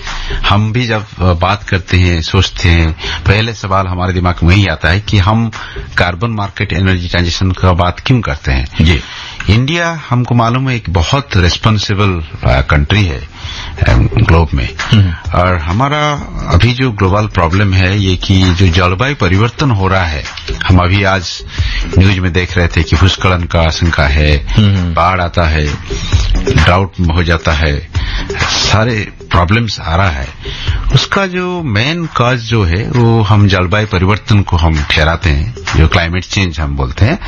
हम भी जब बात करते हैं, सोचते हैं, पहले सवाल हमारे दिमाग में यही आता है कि हम कार्बन मार्केट एनर्जी ट्रांजिशन का बात क्यों करते हैं। जी, इंडिया हमको मालूम है एक बहुत रिस्पॉन्सिबल कंट्री है ग्लोब में, और हमारा अभी जो ग्लोबल प्रॉब्लम है ये कि जो जलवायु परिवर्तन हो रहा है, हम अभी आज न्यूज में देख रहे थे कि भूस्खलन का आशंका है, बाढ़ आता है, ड्राउट हो जाता है, सारे प्रॉब्लम्स आ रहा है। उसका जो मेन कॉज जो है वो हम जलवायु परिवर्तन को हम ठहराते हैं, जो क्लाइमेट चेंज हम बोलते हैं।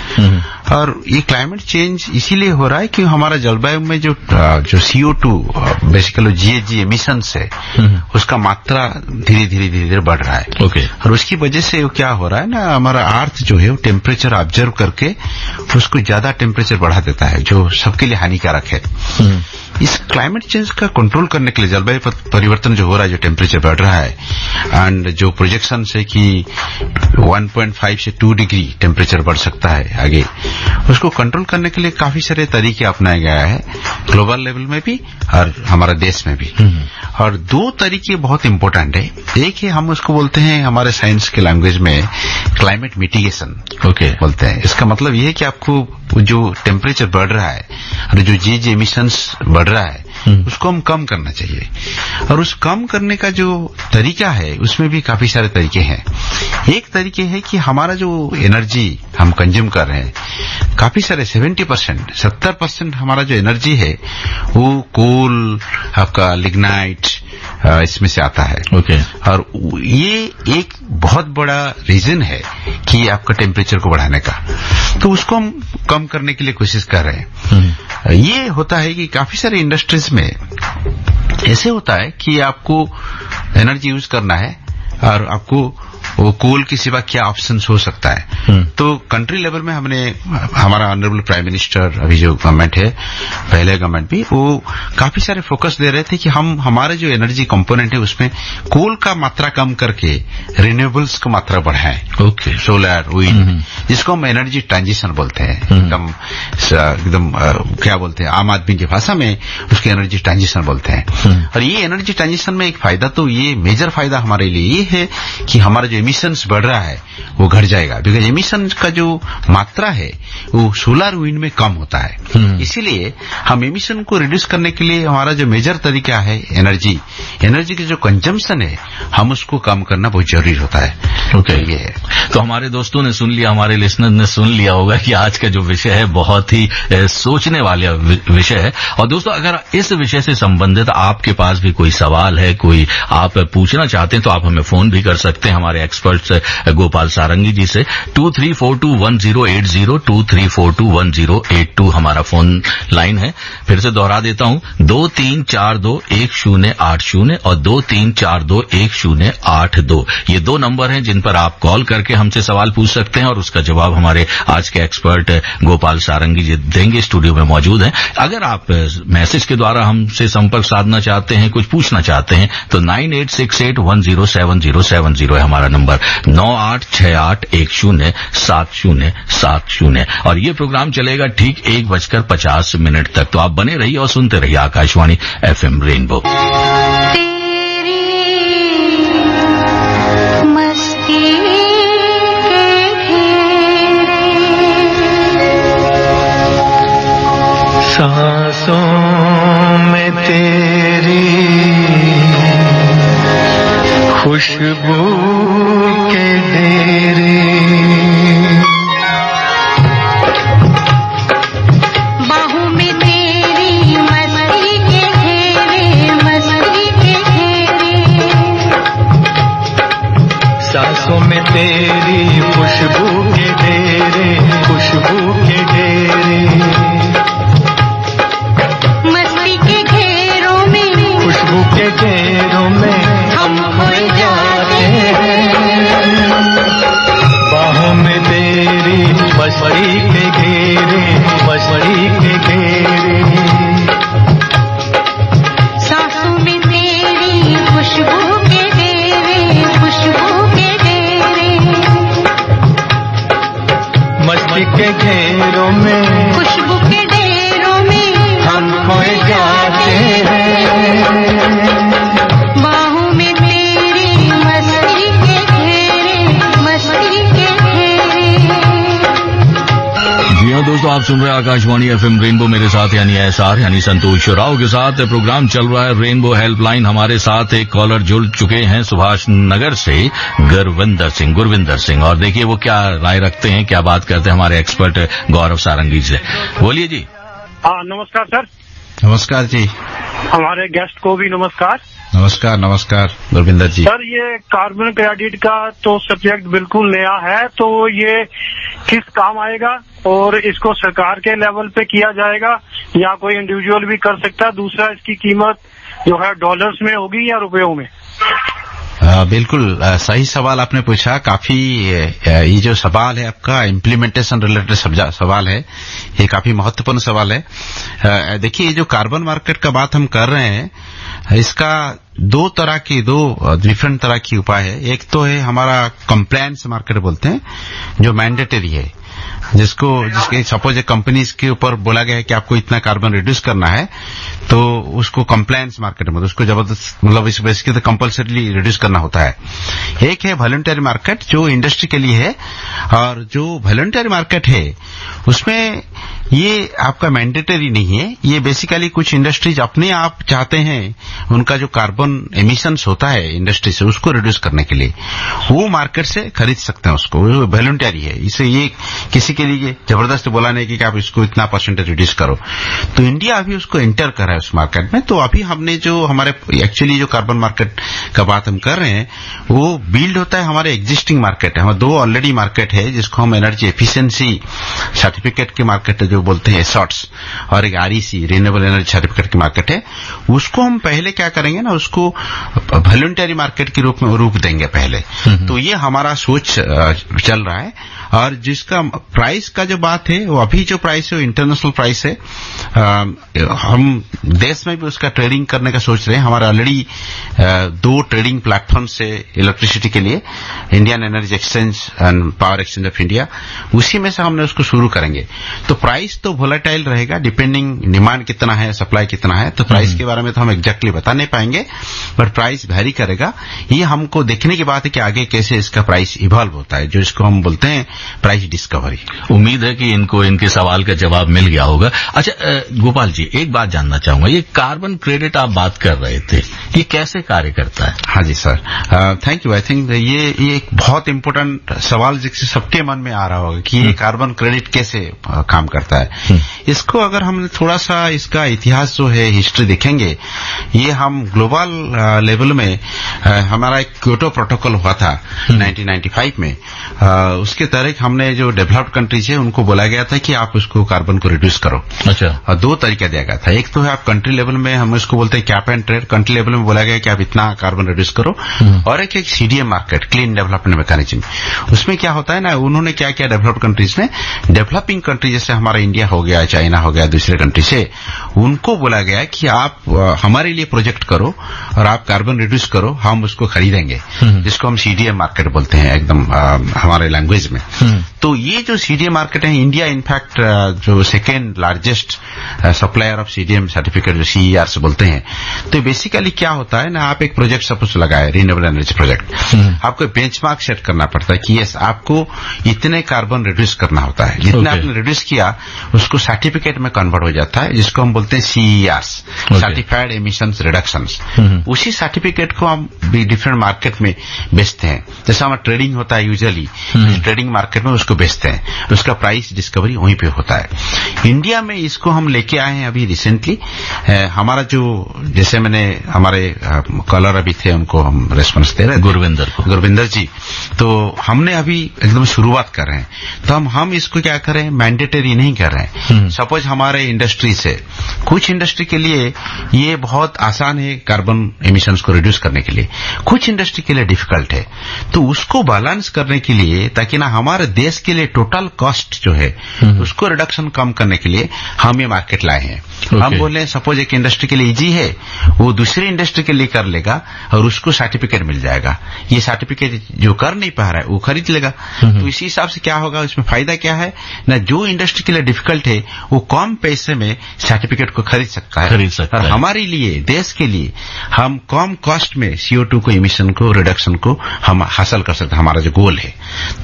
और ये क्लाइमेट चेंज इसीलिए हो रहा है कि हमारा जलवायु में जो CO2 बेसिकली GHG एमिशंस है, उसका मात्रा धीरे धीरे बढ़ रहा है। ओके। और उसकी वजह से क्या हो रहा है ना, हमारा अर्थ जो है वो टेम्परेचर ऑब्जर्व करके उसको ज्यादा टेम्परेचर बढ़ा देता है, जो सबके लिए हानिकारक है। इस क्लाइमेट चेंज का कंट्रोल करने के लिए, जलवायु परिवर्तन जो हो रहा है, जो टेम्परेचर बढ़ रहा है, एंड जो प्रोजेक्शन है कि 1.5 से 2 डिग्री टेम्परेचर बढ़ सकता है आगे, उसको कंट्रोल करने के लिए काफी सारे तरीके अपनाया गया है, ग्लोबल लेवल में भी और हमारा देश में भी। और 2 तरीके बहुत इंपॉर्टेंट है। एक है, हम उसको बोलते हैं हमारे साइंस के लैंग्वेज में क्लाइमेट मिटिगेशन बोलते हैं। इसका मतलब ये है कि आपको जो टेम्परेचर बढ़ रहा है और जो GHG एमिशंस बढ़ रहा है, उसको हम कम करना चाहिए। और उस कम करने का जो तरीका है उसमें भी काफी सारे तरीके हैं। एक तरीके है कि हमारा जो एनर्जी हम कंज्यूम कर रहे हैं, काफी सारे 70% हमारा जो एनर्जी है वो कोल, आपका लिग्नाइट, इसमें से आता है। और ये एक बहुत बड़ा रीजन है कि आपका टेम्परेचर को बढ़ाने का, तो उसको हम कम करने के लिए कोशिश कर रहे हैं। ये होता है कि काफी सारे इंडस्ट्रीज में ऐसे होता है कि आपको एनर्जी यूज करना है और आपको वो कोल के सिवा क्या ऑप्शंस हो सकता है। तो कंट्री लेवल में हमने, हमारा ऑनरेबल प्राइम मिनिस्टर, अभी जो गवर्नमेंट है, पहले गवर्नमेंट भी, वो काफी सारे फोकस दे रहे थे कि हम हमारे जो एनर्जी कंपोनेंट है उसमें कोल का मात्रा कम करके रिन्यूएबल्स का मात्रा बढ़ाएं। सोलर, विंड, जिसको हम एनर्जी ट्रांजिशन बोलते हैं। एकदम क्या बोलते हैं, आम आदमी की भाषा में उसकी एनर्जी ट्रांजिशन बोलते हैं। और ये एनर्जी ट्रांजिशन में एक फायदा, तो ये मेजर फायदा हमारे लिए ये है कि हमारा जो एमिशंस बढ़ रहा है वो घट जाएगा, बिकॉज एमिशन का जो मात्रा है वो सोलर विंड में कम होता है। इसीलिए हम एमिशन को रिड्यूस करने के लिए हमारा जो मेजर तरीका है एनर्जी की जो कंजम्पशन है, हम उसको कम करना बहुत जरूरी होता है। ये है। तो हमारे दोस्तों ने सुन लिया, हमारे लिसनर ने सुन लिया होगा कि आज का जो विषय है बहुत ही सोचने वाला विषय है। और दोस्तों, अगर इस विषय से संबंधित आपके पास भी कोई सवाल है, कोई आप पूछना चाहते हैं, तो आप हमें फोन भी कर सकते हैं हमारे एक्सपर्ट्स गोपाल सारंगी जी से। 23421080, 23421082 हमारा फोन लाइन है। फिर से दोहरा देता हूं, 23421080 और 23421082। ये 2 नंबर हैं जिन पर आप कॉल करके हमसे सवाल पूछ सकते हैं और उसका जवाब हमारे आज के एक्सपर्ट गोपाल सारंगी जी देंगे, स्टूडियो में मौजूद हैं। अगर आप मैसेज के द्वारा हमसे संपर्क साधना चाहते हैं, कुछ पूछना चाहते हैं, तो 9868107070 है हमारा नंबर, 9868107070। और ये प्रोग्राम चलेगा ठीक 1:50 तक। तो आप बने रहिए और सुनते रहिए आकाशवाणी FM रेनबो। सांसों में तेरी खुशबू के डेरे, बाहों में तेरी मस्ती के घेरे, मस्ती के घेरे, सांसों में तेरी खुशबू के डेरे, खुशबू के डेरे, मस्ती के घेरों में, खुशबू के घेरों में हम खोए जाते हैं। बाहों आप सुन रहे हैं आकाशवाणी एफएम रेनबो, मेरे साथ यानी एसआर यानी संतोष राव के साथ प्रोग्राम चल रहा है रेनबो हेल्पलाइन। हमारे साथ एक कॉलर जुड़ चुके हैं सुभाष नगर से, गुरविंदर सिंह। और देखिए वो क्या राय रखते हैं, क्या बात करते हैं हमारे एक्सपर्ट गौरव सारंगी से। बोलिए जी। हाँ, नमस्कार सर। नमस्कार जी। हमारे गेस्ट को भी नमस्कार। नमस्कार गुरविंदर जी। सर, ये कार्बन क्रेडिट का तो सब्जेक्ट बिल्कुल नया है, तो ये किस काम आएगा और इसको सरकार के लेवल पे किया जाएगा या कोई इंडिविजुअल भी कर सकता है? दूसरा, इसकी कीमत जो है डॉलर्स में होगी या रुपयों में? बिल्कुल सही सवाल आपने पूछा। काफी ये जो सवाल है आपका इम्प्लीमेंटेशन रिलेटेड सवाल है, ये काफी महत्वपूर्ण सवाल है। देखिए, ये जो कार्बन मार्केट का बात हम कर रहे हैं, इसका दो डिफरेंट तरह की उपाय है। एक तो है हमारा कंप्लायंस मार्केट बोलते हैं, जो मैंडेटरी है, जिसके सपोज एक कंपनीज के ऊपर बोला गया है कि आपको इतना कार्बन रिड्यूस करना है, तो उसको कंप्लायंस मार्केट में उसको जबरदस्त इस बेसिकली तो कंपल्सरीली रिड्यूस करना होता है। एक है वॉलंटरी मार्केट जो इंडस्ट्री के लिए है, और जो वॉलंटरी मार्केट है उसमें ये आपका मैंडेटरी नहीं है। ये बेसिकली कुछ इंडस्ट्रीज अपने आप चाहते हैं उनका जो कार्बन एमिशंस होता है इंडस्ट्री से उसको रिड्यूस करने के लिए, वो मार्केट से खरीद सकते हैं उसको, वो वॉलंटरी है। इसे ये किसी के लिए जबरदस्ती बोला नहीं कि आप इसको इतना परसेंटेज रिड्यूस करो। तो इंडिया अभी उसको एंटर कर रहा है उस मार्केट में। तो अभी हमने जो हमारे एक्चुअली जो कार्बन मार्केट का बात हम कर रहे हैं, वो बिल्ड होता है हमारे एग्जिस्टिंग मार्केट है। हमारे दो ऑलरेडी मार्केट है, जिसको हम एनर्जी एफिशिएंसी सर्टिफिकेट के मार्केट जो बोलते हैं एसॉट्स, और एक आरईसी रिन्यूएबल एनर्जी सर्टिफिकेट की मार्केट है। उसको हम पहले क्या करेंगे ना, उसको वॉलंटरी मार्केट के रूप में रूप देंगे पहले। तो ये हमारा सोच चल रहा है। और जिसका प्राइस का जो बात है, वो अभी जो प्राइस है वो इंटरनेशनल प्राइस है। हम देश में भी उसका ट्रेडिंग करने का सोच रहे हैं। हमारे ऑलरेडी 2 ट्रेडिंग प्लेटफॉर्म से इलेक्ट्रिसिटी के लिए, Indian energy exchange and power exchange of India, उसी में से हमने उसको शुरू करेंगे। तो प्राइस तो वोलेटाइल रहेगा, डिपेंडिंग डिमांड कितना है, सप्लाई कितना है। तो प्राइस के बारे में तो हम एग्जैक्टली बता नहीं पाएंगे, बट प्राइस वेरी करेगा। ये हमको देखने की बात है कि आगे कैसे इसका प्राइस इवॉल्व होता है, जो इसको हम बोलते हैं प्राइस डिस्कवरी। उम्मीद है कि इनको इनके सवाल का जवाब मिल गया होगा। अच्छा गोपाल जी, एक बात जानना चाहूंगा, ये कार्बन क्रेडिट आप बात कर रहे थे, ये कैसे कार्य करता है? हाँ जी sir, thank you. I think ये एक बहुत इंपॉर्टेंट सवाल जिससे सबके मन में आ रहा होगा कि ये कार्बन क्रेडिट कैसे काम करता है। इसको अगर हम थोड़ा सा इसका इतिहास जो है, हिस्ट्री देखेंगे, ये हम ग्लोबल लेवल में हमारा एक क्योटो प्रोटोकॉल हुआ था 1995 में। उसके तहत हमने जो डेवलप्ड कंट्रीज है उनको बोला गया था कि आप उसको कार्बन को रिड्यूस करो। अच्छा। और 2 तरीका दिया गया था। एक तो है आप कंट्री लेवल में, हम इसको बोलते हैं cap and trade, country level में बोला गया कि आप इतना कार्बन रिड्यूस करो। और एक CDM market, clean development mechanism. उसमें क्या होता है ना, उन्होंने क्या किया डेवलप्ड कंट्रीज ने, डेवलपिंग कंट्री जैसे हमारा इंडिया हो गया, चाइना हो गया, दूसरे कंट्री से, उनको बोला गया कि आप हमारे लिए प्रोजेक्ट करो और आप कार्बन रिड्यूस करो, हम उसको खरीदेंगे, जिसको हम सीडीएम मार्केट बोलते हैं एकदम हमारे लैंग्वेज में। तो ये जो सीडीएम मार्केट है, इंडिया इनफैक्ट जो second largest supplier of CDM certificate जो सीईआर से बोलते हैं। तो बेसिकली क्या होता है ना, आप एक प्रोजेक्ट सपोज लगाए, रिन्यूएबल एनर्जी प्रोजेक्ट, आपको बेंचमार्क सेट करना पड़ता है कि यस आपको इतने कार्बन रिड्यूस करना होता है। जितना आपने रिड्यूस किया उसको सर्टिफिकेट में कन्वर्ट हो जाता है, जिसको हम बोलते हैं सीईआर, सर्टिफाइड एमिशंस रिडक्शंस। उसी सर्टिफिकेट को हम डिफरेंट मार्केट में बेचते हैं। जैसा हमारा ट्रेडिंग होता है यूजुअली, ट्रेडिंग मार्केट में उसको बेचते हैं, उसका प्राइस डिस्कवरी वहीं पे होता है। इंडिया में इसको हम लेके आए हैं अभी रिसेंटली। हमारा जो, जैसे मैंने हमारे कॉलर अभी थे उनको हम रेस्पॉन्स दे रहे हैं, गुरविंदर जी, तो हमने अभी एकदम शुरुआत कर रहे हैं। तो हम इसको क्या करें, मैंडेटरी नहीं कर रहे हैं। सपोज हमारे इंडस्ट्री से, कुछ इंडस्ट्री के लिए ये बहुत आसान है कार्बन एमिशंस को रिड्यूस करने के लिए, कुछ इंडस्ट्री के लिए डिफिकल्ट है। तो उसको बैलेंस करने के लिए, ताकि ना हमारे देश के लिए टोटल कॉस्ट जो है उसको रिडक्शन कम करने के लिए हम ये मार्केट लाए हैं। हम बोले सपोज एक इंडस्ट्री के लिए इजी है, वो दूसरी इंडस्ट्री के लिए कर लेगा और उसको सर्टिफिकेट मिल जाएगा। ये सर्टिफिकेट जो कर नहीं पा रहा है वो खरीद लेगा। तो इसी हिसाब से क्या होगा, उसमें फायदा क्या है ना, जो इंडस्ट्री के लिए डिफिकल्ट है वो कम पैसे में सर्टिफिकेट को खरीद सकता है। और हमारे लिए, देश के लिए, हम कम कॉस्ट में CO2 को, इमिशन को, रिडक्शन को हम हासिल कर सकते हैं, हमारा जो गोल है।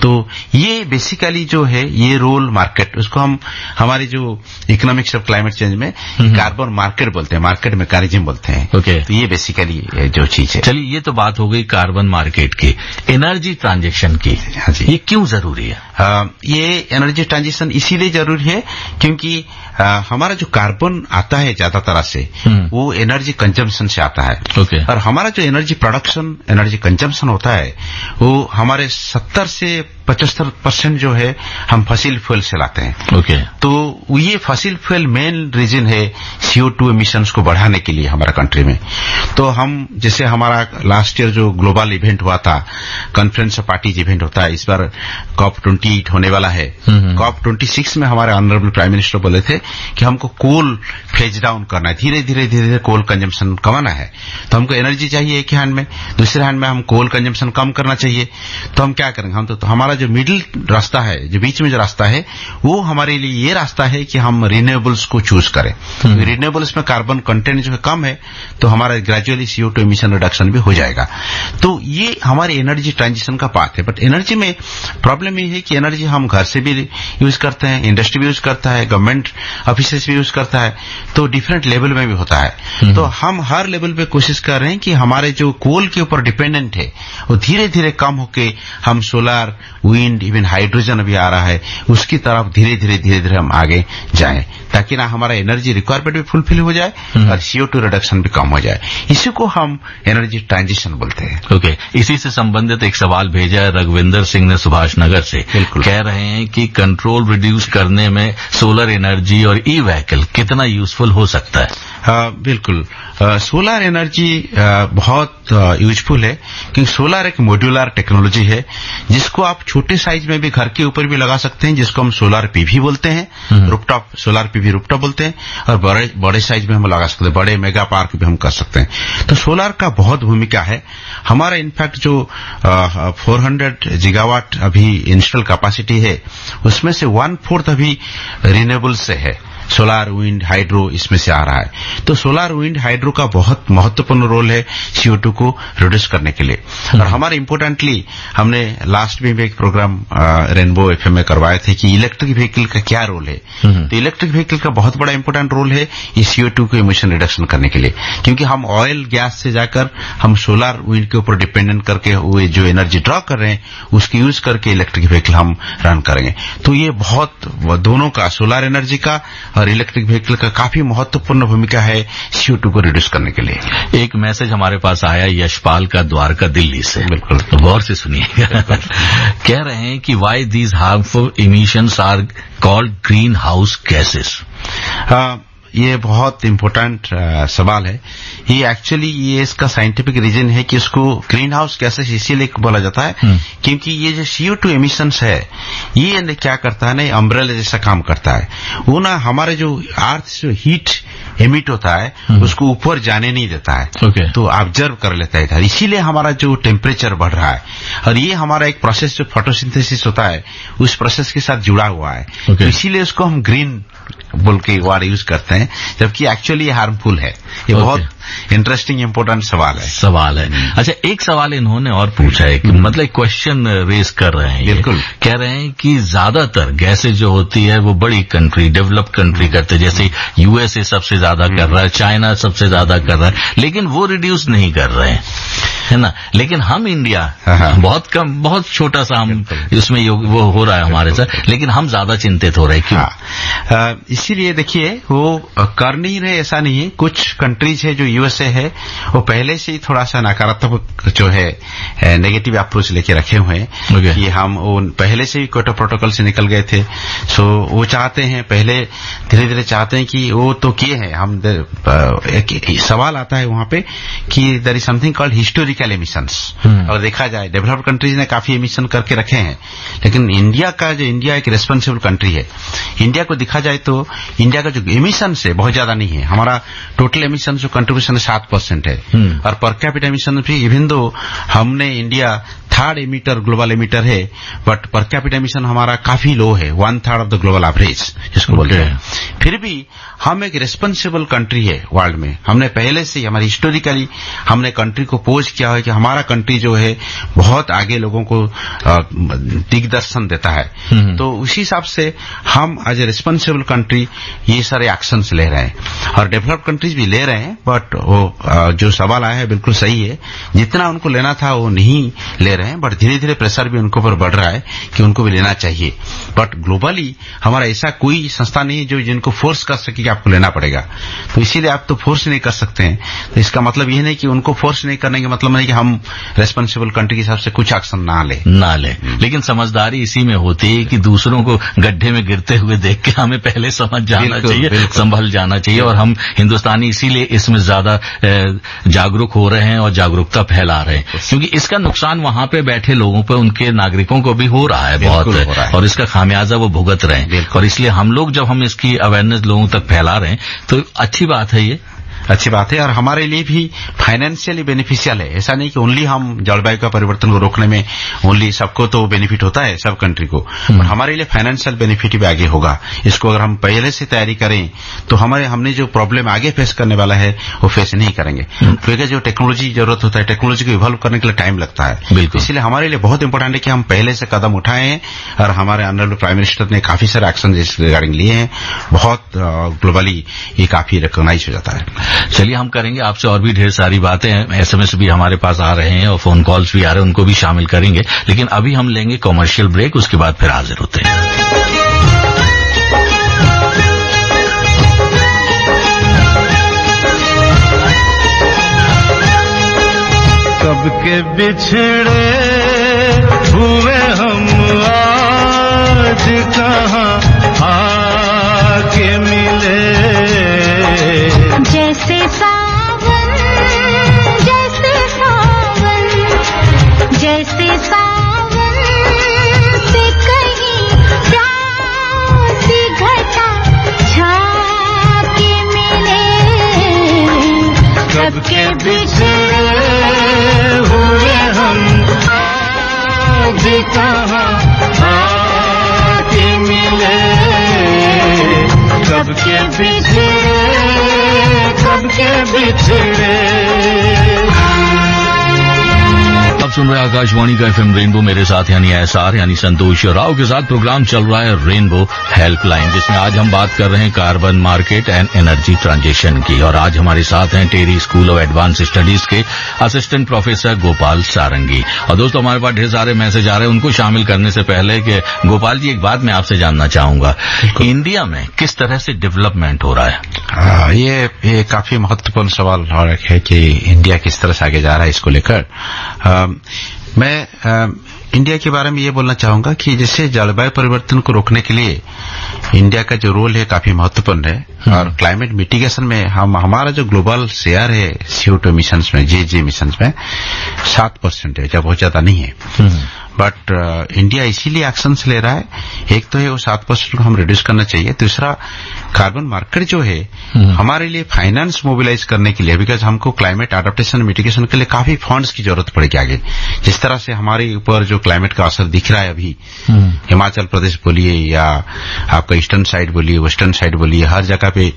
तो ये बेसिकली जो है ये रोल मार्केट, उसको हम हमारी जो इकोनॉमिक्स ऑफ क्लाइमेट चेंज में कार्बन मार्केट बोलते हैं, मार्केट मैकेनिज्म बोलते हैं। तो ये बेसिकली जो चीज है। चलिए, ये तो बात हो गई कार्बन मार्केट की। एनर्जी ट्रांजेक्शन की, ये क्यों जरूरी है? ये एनर्जी ट्रांजिशन इसीलिए जरूरी है क्योंकि हमारा जो कार्बन आता है ज्यादा तरह से वो एनर्जी कंजम्पशन से आता है। और हमारा जो एनर्जी प्रोडक्शन, एनर्जी कंजम्पशन होता है वो हमारे 70 से 75% जो है हम फसिल फ्यूल से लाते हैं। तो ये फसिल फ्यूल मेन रीजन है CO2 एमिशंस को बढ़ाने के लिए हमारा कंट्री में। तो हम जैसे हमारा लास्ट ईयर जो ग्लोबल इवेंट हुआ था, कॉन्फ्रेंस ऑफ पार्टीज इवेंट होता है, इस बार COP28 होने वाला है। COP26 में हमारे ऑनरेबल प्राइम मिनिस्टर बोले थे कि हमको कोल फेज डाउन करना है, धीरे धीरे कोल कंजम्पशन कमाना है। तो हमको एनर्जी चाहिए एक हैंड में, दूसरे हैंड में हम कोल कंजम्पशन कम करना चाहिए। तो हम क्या करेंगे, हम तो हमारा जो मिडिल रास्ता है, जो बीच में जो रास्ता है, वो हमारे लिए ये रास्ता है कि हम रिन्यूएबल्स को चूज करें। रिन्यूएबल्स में कार्बन कंटेंट जो है कम है, तो हमारा ग्रेजुअली CO2 एमिशन रिडक्शन भी हो जाएगा। तो ये हमारी एनर्जी ट्रांजिशन का पाथ है। बट एनर्जी में प्रॉब्लम ये है कि एनर्जी हम घर से भी यूज करते हैं, इंडस्ट्री भी यूज करता है, गवर्नमेंट ऑफिसेस भी यूज करता है, तो डिफरेंट लेवल में भी होता है। तो हम हर लेवल पे कोशिश कर रहे हैं कि हमारे जो कोल के ऊपर डिपेंडेंट है वो धीरे धीरे कम होके हम सोलार, विंड, इवन हाइड्रोजन अभी आ रहा है, उसकी तरफ धीरे धीरे हम आगे जाएं, ताकि ना हमारा एनर्जी रिक्वायरमेंट भी फुलफिल हो जाए और CO2 रिडक्शन भी कम हो जाए। इसी को हम एनर्जी ट्रांजिशन बोलते हैं। इसी से संबंधित एक सवाल भेजा है रघुविंदर सिंह ने सुभाष नगर से। कह रहे हैं कि कंट्रोल रिड्यूस करने में सोलर एनर्जी और ई व्हीकल कितना यूजफुल हो सकता है? बिल्कुल, सोलर एनर्जी बहुत यूजफुल है क्योंकि सोलर एक मॉड्यूलर टेक्नोलॉजी है जिसको आप छोटे साइज में भी घर के ऊपर भी लगा सकते हैं, जिसको हम सोलर PV बोलते हैं, रूफटॉप, सोलर PV रूफटॉप बोलते हैं। और बड़े साइज में हम लगा सकते हैं, बड़े मेगा पार्क भी हम कर सकते हैं। तो सोलर का बहुत भूमिका है। हमारा इनफैक्ट जो 400 गीगावाट अभी इंस्टॉल कैपेसिटी है, उसमें से 1/4 अभी रिन्यूएबल से है। सोलार, विंड, हाइड्रो इसमें से आ रहा है। तो सोलार, विंड, हाइड्रो का बहुत महत्वपूर्ण रोल है CO2 को रिड्यूस करने के लिए। और हमारे इम्पोर्टेंटली हमने लास्ट में भी एक प्रोग्राम रेनबो FM में करवाए थे कि इलेक्ट्रिक व्हीकल का क्या रोल है। तो इलेक्ट्रिक व्हीकल का बहुत बड़ा इंपॉर्टेंट रोल है ये CO2 को इमिशन रिडक्शन करने के लिए, क्योंकि हम ऑयल, गैस से जाकर हम सोलार, विंड के ऊपर डिपेंडेंट करके वो जो एनर्जी ड्रॉ कर रहे हैं उसकी यूज करके इलेक्ट्रिक व्हीकल हम रन करेंगे। तो ये बहुत, दोनों का, सोलार एनर्जी का और इलेक्ट्रिक व्हीकल का काफी महत्वपूर्ण भूमिका है CO2 को रिड्यूस करने के लिए। एक मैसेज हमारे पास आया यशपाल का, द्वारका, दिल्ली से। बिल्कुल, तो गौर से सुनिएगा। कह रहे हैं कि why these harmful emissions are called greenhouse gases? ये बहुत इम्पोर्टेंट सवाल है। ये एक्चुअली ये इसका साइंटिफिक रीजन है कि इसको ग्रीन हाउस गैसेस इसीलिए बोला जाता है क्योंकि ये जो CO2 एमिशंस है ये क्या करता है ना, अम्ब्रेला जैसा काम करता है। वो ना हमारे जो अर्थ से हीट एमिट होता है उसको ऊपर जाने नहीं देता है। तो ऑब्जर्व कर लेता है इधर, इसीलिए हमारा जो टेम्परेचर बढ़ रहा है। और ये हमारा एक प्रोसेस जो फोटोसिंथेसिस होता है उस प्रोसेस के साथ जुड़ा हुआ है। तो इसीलिए उसको हम ग्रीन बोल के वर्ड यूज करते हैं, जबकि एक्चुअली ये हार्मफुल है। ये बहुत इंटरेस्टिंग इंपॉर्टेंट सवाल है। अच्छा, एक सवाल इन्होंने और पूछा है कि मतलब क्वेश्चन रेज कर रहे हैं। बिल्कुल, कह रहे हैं कि ज्यादातर गैसेज जो होती है वो बड़ी कंट्री, डेवलप्ड कंट्री करते हैं, जैसे USA सबसे ज्यादा कर रहा है, चाइना सबसे ज्यादा कर रहा है, लेकिन वो रिड्यूस नहीं कर रहे हैं, है ना। लेकिन हम इंडिया बहुत कम, बहुत छोटा सा हम इसमें वो हो रहा है हमारे साथ, लेकिन हम ज्यादा चिंतित हो रहे हैं। क्यों? इसीलिए देखिए वो कर नहीं रहे ऐसा नहीं है। कुछ कंट्रीज है जो USA है वो पहले से ही थोड़ा सा नकारात्मक जो है नेगेटिव अप्रोच लेके रखे हुए हैं कि हम वो पहले से ही क्योटो प्रोटोकॉल से निकल गए थे। सो वो चाहते हैं, पहले धीरे धीरे चाहते हैं कि वो तो किए हैं हम। एक सवाल आता है वहां पे कि there is something called historical historical emissions. और देखा जाए डेवलप्ड कंट्रीज ने काफी एमिशन करके रखे हैं, लेकिन इंडिया एक रेस्पॉन्सिबल कंट्री है। इंडिया को देखा जाए तो इंडिया का जो एमिशन है बहुत ज्यादा नहीं है। हमारा टोटल एमिशन जो कंट्रीब्यूशन 7% है, और पर कैपिटा एमिशन भी इवन दो हमने India third emitter global emitter है, बट पर कैपिटा एमिशन हमारा काफी लो है, 1/3 ऑफ द ग्लोबल एवरेज जिसको बोलते हैं। फिर भी हम एक रिस्पॉन्सिबल कंट्री है वर्ल्ड में। हमने पहले से हमारी हिस्टोरिकली हमने कंट्री को पोज किया है कि हमारा कंट्री जो है बहुत आगे लोगों को दिग्दर्शन देता है। तो उसी हिसाब से हम एज ए रिस्पॉन्सिबल कंट्री ये सारे एक्शंस ले रहे हैं, और डेवलप्ड कंट्रीज भी ले रहे हैं। बट वो जो सवाल आया है बिल्कुल सही है, जितना उनको लेना था वो नहीं ले रहे हैं, बट धीरे धीरे प्रेशर भी उनको पर बढ़ रहा है कि उनको भी लेना चाहिए। बट ग्लोबली हमारा ऐसा कोई संस्था नहीं है जो जिनको फोर्स कर सके कि आपको लेना पड़ेगा। तो इसीलिए आप तो फोर्स नहीं कर सकते हैं। तो इसका मतलब यह नहीं कि उनको फोर्स नहीं करने का मतलब नहीं कि हम रेस्पॉन्सिबल कंट्री के हिसाब से कुछ एक्शन ना ले। लेकिन समझदारी इसी में होती है कि दूसरों को गड्ढे में गिरते हुए देख के हमें पहले समझ जाना चाहिए, संभल जाना चाहिए। और हम हिंदुस्तानी इसीलिए इसमें ज्यादा जागरूक हो रहे हैं और जागरूकता फैला रहे हैं, क्योंकि इसका नुकसान वहां पे बैठे लोगों पे, उनके नागरिकों को भी हो रहा है बहुत, और इसका खामियाजा वो भुगत रहे हैं। और इसलिए हम लोग जब हम इसकी अवेयरनेस लोगों तक फैला रहे हैं तो अच्छी बात है, ये अच्छी बात है। और हमारे लिए भी फाइनेंशियली बेनिफिशियल है। ऐसा नहीं कि ओनली हम जलवायु का परिवर्तन को रोकने में ओनली सबको तो बेनिफिट होता है, सब कंट्री को, और हमारे लिए फाइनेंशियल बेनिफिट भी आगे होगा। इसको अगर हम पहले से तैयारी करें तो हमने जो प्रॉब्लम आगे फेस करने वाला है वो फेस नहीं करेंगे, क्योंकि जो टेक्नोलॉजी जरूरत होता है, टेक्नोलॉजी को इवॉल्व करने के लिए टाइम लगता है। इसलिए हमारे लिए बहुत इंपॉर्टेंट है कि हम पहले से कदम उठाए हैं, और हमारे ऑनरेबल प्राइम मिनिस्टर ने काफी सारे एक्शन इस रिगार्डिंग लिए हैं। बहुत ग्लोबली ये काफी रिकॉग्नाइज हो जाता है। चलिए हम करेंगे आपसे और भी ढेर सारी बातें हैं, एसएमएस भी हमारे पास आ रहे हैं और फोन कॉल्स भी आ रहे हैं, उनको भी शामिल करेंगे। लेकिन अभी हम लेंगे कॉमर्शियल ब्रेक, उसके बाद फिर हाजिर होते हैं। कब के बिछड़े हुए हम आज कहाँ आके मिले, जैसे सावन जैसे सावन जैसे सावन से कहीं प्यासी घटा छा के मिले, कब के बिछड़े हुए हम आज कहाँ आके मिले, कब के बिछड़े अब सुन रहे आकाशवाणी का एफएम रेनबो, मेरे साथ यानी एसआर यानी संतोष राव के साथ प्रोग्राम चल रहा है रेनबो हेल्पलाइन, जिसमें आज हम बात कर रहे हैं carbon market and energy transition की। और आज हमारे साथ हैं टेरी स्कूल ऑफ एडवांस स्टडीज के असिस्टेंट प्रोफेसर गोपाल सारंगी। और दोस्तों हमारे पास ढेर सारे मैसेज आ रहे हैं, उनको शामिल करने से पहले कि गोपाल जी एक बात मैं आपसे जानना चाहूंगा, इंडिया में किस तरह से डेवलपमेंट हो रहा है? ये काफी महत्वपूर्ण सवाल है कि इंडिया किस तरह से आगे जा रहा है इसको लेकर। मैं इंडिया के बारे में ये बोलना चाहूंगा कि जैसे जलवायु परिवर्तन को रोकने के लिए इंडिया का जो रोल है काफी महत्वपूर्ण है, और क्लाइमेट मिटिगेशन में हमारा जो ग्लोबल शेयर है CO2 एमिशंस में, GHG एमिशंस में 7% है, जब बहुत ज्यादा नहीं है। बट इंडिया इसीलिए एक्शंस ले रहा है, एक तो है वो 7% को हम रिड्यूस करना चाहिए, दूसरा कार्बन मार्केट जो है हमारे लिए फाइनेंस मोबिलाइज करने के लिए, बिकॉज हमको क्लाइमेट एडेप्टेशन मिटिगेशन के लिए काफी फंड्स की जरूरत पड़ेगी आगे। जिस तरह से हमारे ऊपर जो क्लाइमेट का असर दिख रहा है अभी, हिमाचल प्रदेश बोलिए या आपका ईस्टर्न साइड बोलिए, वेस्टर्न साइड बोलिए, हर जगह पे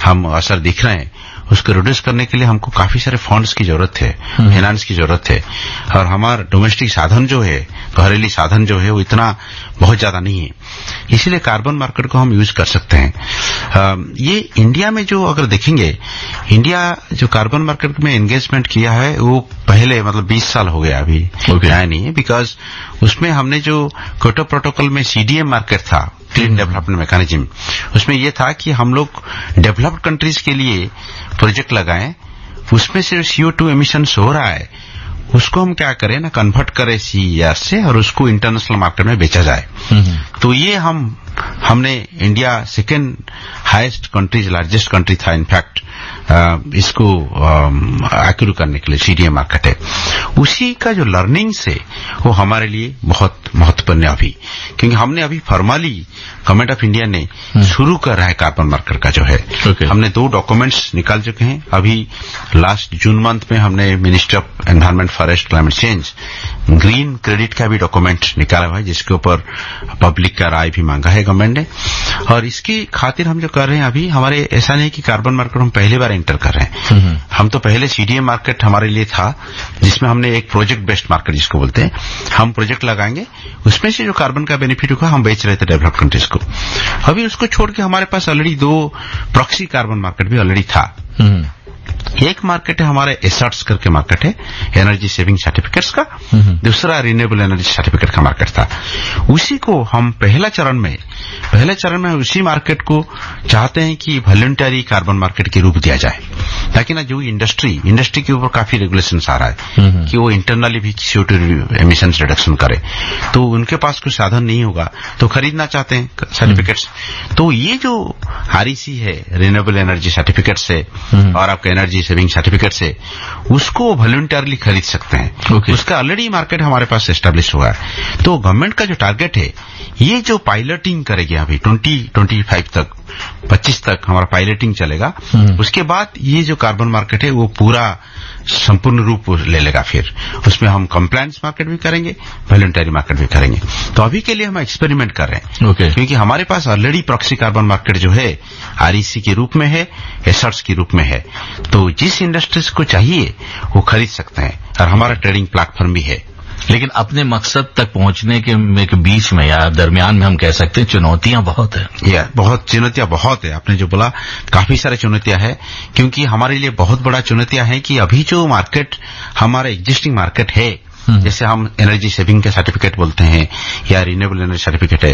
हम असर दिख रहे हैं, उसको रिड्यूस करने के लिए हमको काफी सारे फंड्स की जरूरत है, फाइनेंस की जरूरत है। और हमारा डोमेस्टिक साधन जो है, घरेलू साधन जो है वो इतना बहुत ज्यादा नहीं है, इसलिए कार्बन मार्केट को हम यूज कर सकते हैं। ये इंडिया में जो अगर देखेंगे, इंडिया जो कार्बन मार्केट में एंगेजमेंट किया है वो पहले मतलब 20 साल हो गया, अभी आया नहीं है, बिकॉज उसमें हमने जो क्योटो प्रोटोकॉल में CDM मार्केट था, क्लीन डेवलपमेंट मैकेनिज्म, उसमें ये था कि हम लोग डेवलप्ड कंट्रीज के लिए प्रोजेक्ट लगाएं, उसमें से CO2 एमिशंस हो रहा है उसको हम क्या करें ना, कन्वर्ट करें CER से और उसको इंटरनेशनल मार्केट में बेचा जाए। तो ये हमने India second highest countries, largest country था इनफैक्ट, इसको एक्यूर करने के लिए CDM मार्केट है। उसी का जो लर्निंग से वो हमारे लिए बहुत महत्वपूर्ण है अभी, क्योंकि हमने अभी फॉर्मली गवर्नमेंट ऑफ इंडिया ने शुरू कर रहा है कार्बन मार्केट का जो है। हमने 2 डॉक्यूमेंट्स निकाल चुके हैं। अभी लास्ट जून मंथ में हमने ministry of environment forest climate change green credit का भी डॉक्यूमेंट निकाला हुआ है, जिसके ऊपर पब्लिक का राय भी मांगा है गवर्नमेंट ने। और इसकी खातिर हम जो कर रहे हैं अभी, हमारे ऐसा नहीं कि कार्बन मार्केट हम पहली बार एंटर कर रहे हैं। हम तो पहले सीडीएम मार्केट हमारे लिए था, जिसमें हमने एक प्रोजेक्ट बेस्ड मार्केट जिसको बोलते हैं, हम प्रोजेक्ट लगाएंगे, उसमें से जो कार्बन का बेनिफिट होगा हम बेच रहे थे डेवलप्ड कंट्रीज को। अभी उसको छोड़ के हमारे पास ऑलरेडी 2 प्रॉक्सी कार्बन मार्केट भी ऑलरेडी था। एक मार्केट है हमारे एसर्ट्स करके मार्केट है, एनर्जी सेविंग सर्टिफिकेट्स का। दूसरा रिन्यूएबल एनर्जी सर्टिफिकेट का मार्केट था। उसी को हम पहले चरण में उसी मार्केट को चाहते हैं कि वॉलंटरी कार्बन मार्केट के रूप दिया जाए, ताकि ना जो इंडस्ट्री के ऊपर काफी रेगुलेशंस आ रहा है कि वो इंटरनली भी CO2 एमिशंस रिडक्शन करे, तो उनके पास कोई साधन नहीं होगा तो खरीदना चाहते हैं सर्टिफिकेट्स। तो ये जो REC है, रिन्यूएबल एनर्जी सर्टिफिकेट से और आपका एनर्जी सेविंग सर्टिफिकेट से, उसको वॉलंटरली खरीद सकते हैं। उसका ऑलरेडी मार्केट हमारे पास एस्टेब्लिश हुआ है। तो गवर्नमेंट का जो टारगेट है, ये जो पायलटिंग करेगी अभी 2025 तक, 25 तक हमारा पायलटिंग चलेगा। उसके बाद ये जो कार्बन मार्केट है वो पूरा संपूर्ण रूप ले लेगा। फिर उसमें हम कंप्लायंस मार्केट भी करेंगे, वॉलंटरी मार्केट भी करेंगे। तो अभी के लिए हम एक्सपेरिमेंट कर रहे हैं, क्योंकि हमारे पास ऑलरेडी प्रॉक्सी कार्बन मार्केट जो है REC के रूप में है, एसर्ट्स के रूप में है। तो जिस इंडस्ट्रीज को चाहिए वो खरीद सकते हैं, और हमारा ट्रेडिंग प्लेटफॉर्म भी है। लेकिन अपने मकसद तक पहुंचने के बीच में या दरमियान में हम कह सकते हैं चुनौतियां बहुत है। चुनौतियां बहुत है। आपने जो बोला, काफी सारे चुनौतियां है, क्योंकि हमारे लिए बहुत बड़ा चुनौतियां है कि अभी जो मार्केट हमारा एग्जिस्टिंग मार्केट है, जैसे हम एनर्जी सेविंग के सर्टिफिकेट बोलते हैं या रिन्यूएबल एनर्जी सर्टिफिकेट है,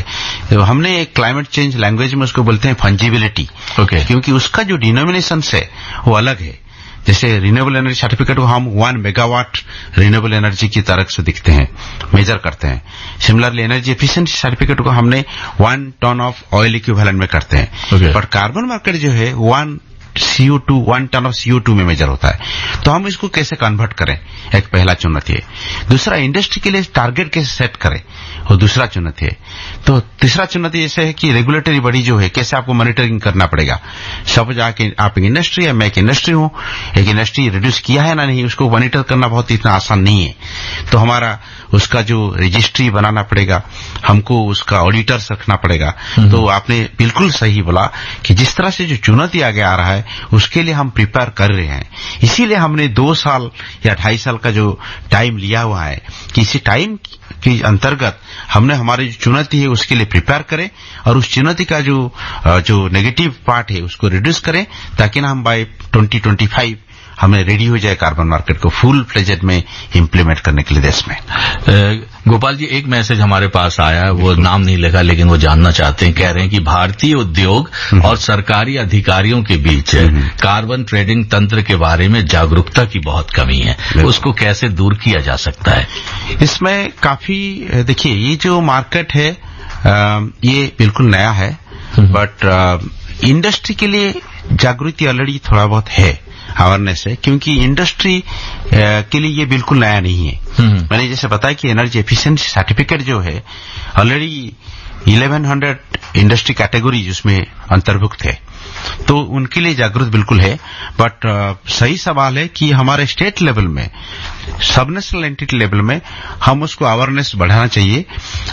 तो हमने एक क्लाइमेट चेंज लैंग्वेज में उसको बोलते हैं फंजिबिलिटी। क्योंकि उसका जो डिनोमिनेशन है वो अलग है। जैसे रिन्यूएबल एनर्जी सर्टिफिकेट को हम 1 मेगावाट रिन्यूएबल एनर्जी की तरह से दिखते हैं, मेजर करते हैं। सिमिलरली एनर्जी एफिशिएंसी सर्टिफिकेट को हमने 1 टन ऑफ ऑयल इक्विवेलेंट में करते हैं। बट कार्बन मार्केट जो है 1 टन ऑफ CO2 में मेजर होता है। तो हम इसको कैसे कन्वर्ट करें, एक पहला चुनौती है। दूसरा, इंडस्ट्री के लिए टारगेट कैसे सेट करें, वो दूसरा चुनौती है। तो तीसरा चुनौती ऐसे है कि रेगुलेटरी बॉडी जो है, कैसे आपको मॉनिटरिंग करना पड़ेगा। सपोज आप एक इंडस्ट्री है, मैं एक इंडस्ट्री हूं, एक इंडस्ट्री रिड्यूस किया है ना नहीं, उसको मॉनिटर करना बहुत इतना आसान नहीं है। तो हमारा उसका जो रजिस्ट्री बनाना पड़ेगा, हमको उसका ऑडिटर्स रखना पड़ेगा। तो आपने बिल्कुल सही बोला कि जिस तरह से जो चुनौती आगे आ रहा है, उसके लिए हम प्रिपेयर कर रहे हैं। इसीलिए हमने 2 साल या 2.5 साल का जो टाइम लिया हुआ है, कि इसी टाइम के अंतर्गत हमने हमारी जो चुनौती है उसके लिए प्रिपेयर करें, और उस चुनौती का जो नेगेटिव पार्ट है उसको रिड्यूस करें, ताकि ना हम बाय 2025 हमें रेडी हो जाए कार्बन मार्केट को फुल फ्लेजेड में इम्प्लीमेंट करने के लिए देश में। गोपाल जी, एक मैसेज हमारे पास आया है, वो नाम नहीं लिखा लेकिन वो जानना चाहते हैं। कह रहे हैं कि भारतीय उद्योग और सरकारी अधिकारियों के बीच कार्बन ट्रेडिंग तंत्र के बारे में जागरूकता की बहुत कमी है, उसको कैसे दूर किया जा सकता है? इसमें काफी, देखिए, ये जो मार्केट है ये बिल्कुल नया है, बट इंडस्ट्री के लिए जागृति ऑलरेडी थोड़ा बहुत है, अवेयरनेस है, क्योंकि इंडस्ट्री के लिए ये बिल्कुल नया नहीं है। मैंने जैसे बताया कि एनर्जी एफिशिएंसी सर्टिफिकेट जो है ऑलरेडी 1100 इंडस्ट्री कैटेगरीज उसमें अंतर्भुक्त है, तो उनके लिए जागरूक बिल्कुल है। बट सही सवाल है कि हमारे स्टेट लेवल में, सब नेशनल एंटिटी लेवल में हम उसको अवेयरनेस बढ़ाना चाहिए,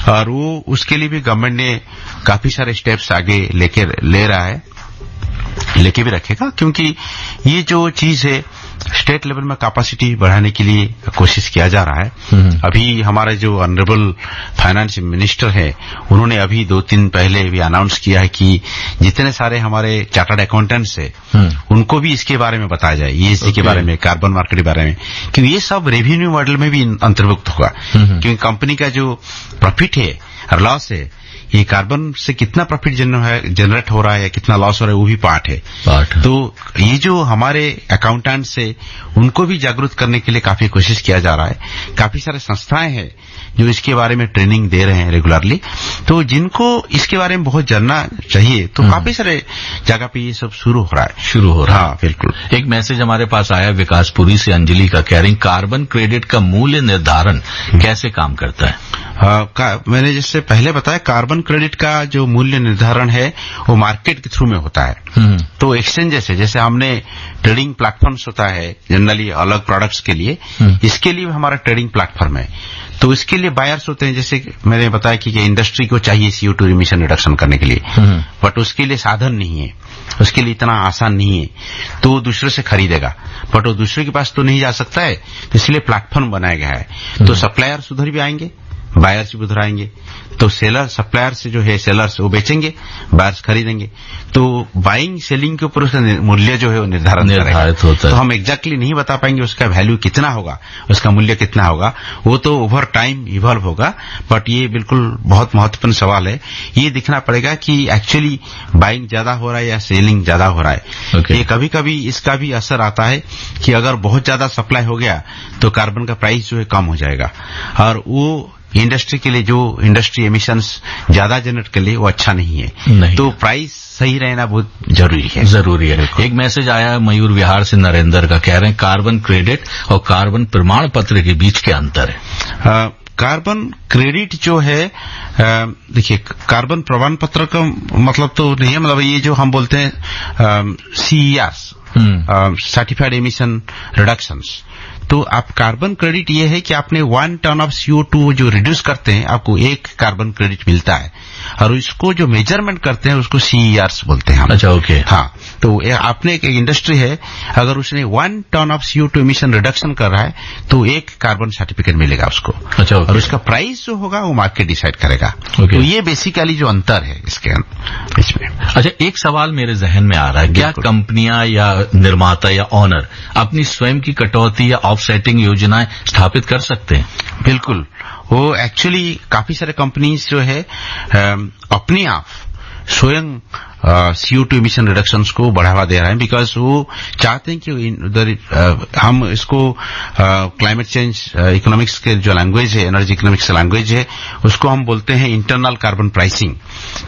और वो उसके लिए भी गवर्नमेंट ने काफी सारे स्टेप्स आगे ले रहा है, लेके भी रखेगा, क्योंकि ये जो चीज है स्टेट लेवल में कैपेसिटी बढ़ाने के लिए कोशिश किया जा रहा है। अभी हमारे जो ऑनरेबल फाइनेंस मिनिस्टर है, उन्होंने अभी 2 दिन पहले भी अनाउंस किया है कि जितने सारे हमारे चार्टर्ड अकाउंटेंट्स है उनको भी इसके बारे में बताया जाए, ESG के बारे में, कार्बन मार्केट के बारे में, क्योंकि ये सब रेवेन्यू मॉडल में भी अंतर्भुक्त होगा। क्योंकि कंपनी का जो प्रॉफिट है और लॉस है, ये कार्बन से कितना प्रॉफिट जनरेट हो रहा है या कितना लॉस हो रहा है वो भी पार्ट है। तो ये जो हमारे अकाउंटेंट्स है उनको भी जागरूक करने के लिए काफी कोशिश किया जा रहा है। काफी सारे संस्थाएं हैं जो इसके बारे में ट्रेनिंग दे रहे हैं रेगुलरली। तो जिनको इसके बारे में बहुत जानना चाहिए तो काफी सारे जगह पे ये सब शुरू हो रहा है। हाँ बिल्कुल। एक मैसेज हमारे पास आया विकासपुरी से, अंजलि का कह रही कार्बन क्रेडिट का मूल्य निर्धारण कैसे काम करता है? मैंने जैसे पहले बताया कार्बन क्रेडिट का जो मूल्य निर्धारण है वो मार्केट के थ्रू में होता है। तो एक्सचेंजेस है, जैसे हमने ट्रेडिंग प्लेटफॉर्म्स होता है जनरली अलग प्रोडक्ट्स के लिए, इसके लिए हमारा ट्रेडिंग प्लेटफॉर्म है। तो इसके लिए बायर्स होते हैं, जैसे मैंने बताया कि इंडस्ट्री को चाहिए CO2 इमिशन रिडक्शन करने के लिए, बट उसके लिए साधन नहीं है, उसके लिए इतना आसान नहीं है, तो वो दूसरे से खरीदेगा, बट वो दूसरे के पास तो नहीं जा सकता है, तो इसलिए प्लेटफॉर्म बनाया गया है। तो सप्लायर्स उधर भी आएंगे, बायर्स भी उधर आएंगे, तो सेलर सप्लायर से जो है सेलर्स वो बेचेंगे, बायर्स खरीदेंगे। तो बाइंग सेलिंग के ऊपर उसका मूल्य जो है वो निर्धारित होता है। तो हम एग्जैक्टली नहीं बता पाएंगे उसका वैल्यू कितना होगा, उसका मूल्य कितना होगा, वो तो ओवर टाइम इवॉल्व होगा। बट ये बिल्कुल बहुत महत्वपूर्ण सवाल है, ये दिखना पड़ेगा कि एक्चुअली बाइंग ज्यादा हो रहा है या सेलिंग ज्यादा हो रहा है। ये कभी कभी इसका भी असर आता है कि अगर बहुत ज्यादा सप्लाई हो गया तो कार्बन का प्राइस जो है कम हो जाएगा, और वो इंडस्ट्री के लिए जो इंडस्ट्री एमिशंस ज्यादा जनरेट के लिए वो अच्छा नहीं है। तो प्राइस सही रहना बहुत जरूरी है। एक मैसेज आया मयूर विहार से नरेंद्र का, कह रहे हैं कार्बन क्रेडिट और कार्बन प्रमाण पत्र के बीच क्या अंतर है? कार्बन क्रेडिट जो है, देखिए कार्बन प्रमाण पत्र का मतलब तो नहीं है, मतलब ये जो हम बोलते हैं CERs, सर्टिफाइड एमिशन रिडक्शंस। तो आप कार्बन क्रेडिट ये है कि आपने 1 टन ऑफ CO2 जो रिड्यूस करते हैं आपको 1 कार्बन क्रेडिट मिलता है, और इसको जो मेजरमेंट करते हैं उसको CERs बोलते हैं हम। अच्छा, ओके। हाँ, तो आपने एक इंडस्ट्री है, अगर उसने 1 ton of CO2 emission reduction कर रहा है तो 1 कार्बन सर्टिफिकेट मिलेगा उसको। अच्छा, और उसका प्राइस जो होगा वो मार्केट डिसाइड करेगा। तो ये बेसिकली जो अंतर है इसके बीच में। अच्छा, एक सवाल मेरे जहन में आ रहा है, क्या कंपनियां या निर्माता या ऑनर अपनी स्वयं की कटौती या ऑफसेटिंग योजनाएं स्थापित कर सकते हैं? बिल्कुल, वो एक्चुअली काफी सारे कंपनीज जो है अपने आप स्वयं CO2 इमिशन रिडक्शंस को बढ़ावा दे रहे हैं, बिकॉज वो चाहते हैं कि उधर हम इसको क्लाइमेट चेंज इकोनॉमिक्स के जो लैंग्वेज है, एनर्जी इकोनॉमिक्स का लैंग्वेज है, उसको हम बोलते हैं इंटरनल कार्बन प्राइसिंग।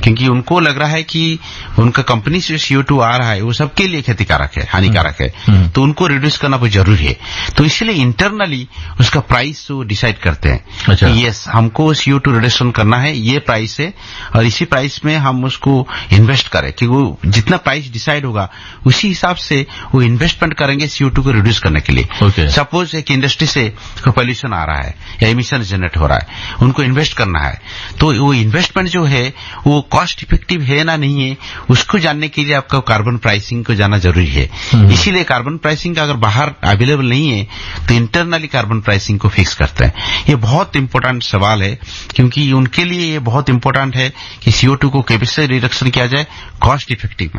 क्योंकि उनको लग रहा है कि उनका कंपनी से CO2 आ रहा है वो सबके लिए क्षतिकारक है, हानिकारक है, तो उनको रिड्यूस करना बहुत जरूरी है। तो इसलिए इंटरनली उसका प्राइस वो डिसाइड करते हैं। अच्छा। यस, हमको CO2 रिडक्शन करना है, ये प्राइस है, और इसी प्राइस में हम उसको इन्वेस्ट करें, कि वो जितना प्राइस डिसाइड होगा उसी हिसाब से वो इन्वेस्टमेंट करेंगे CO2 को रिड्यूस करने के लिए। सपोज एक इंडस्ट्री से पॉल्यूशन आ रहा है या इमिशन जनरेट हो रहा है, उनको इन्वेस्ट करना है, तो वो इन्वेस्टमेंट जो है वो कॉस्ट इफेक्टिव है ना नहीं है, उसको जानने के लिए आपका कार्बन प्राइसिंग को जानना जरूरी है। इसीलिए कार्बन प्राइसिंग अगर बाहर अवेलेबल नहीं है तो इंटरनली कार्बन प्राइसिंग को फिक्स करते हैं। ये बहुत इंपॉर्टेंट सवाल है, क्योंकि उनके लिए ये बहुत इंपॉर्टेंट है कि CO2 को कैसे रिडक्शन किया जाए कॉस्ट इफेक्टिव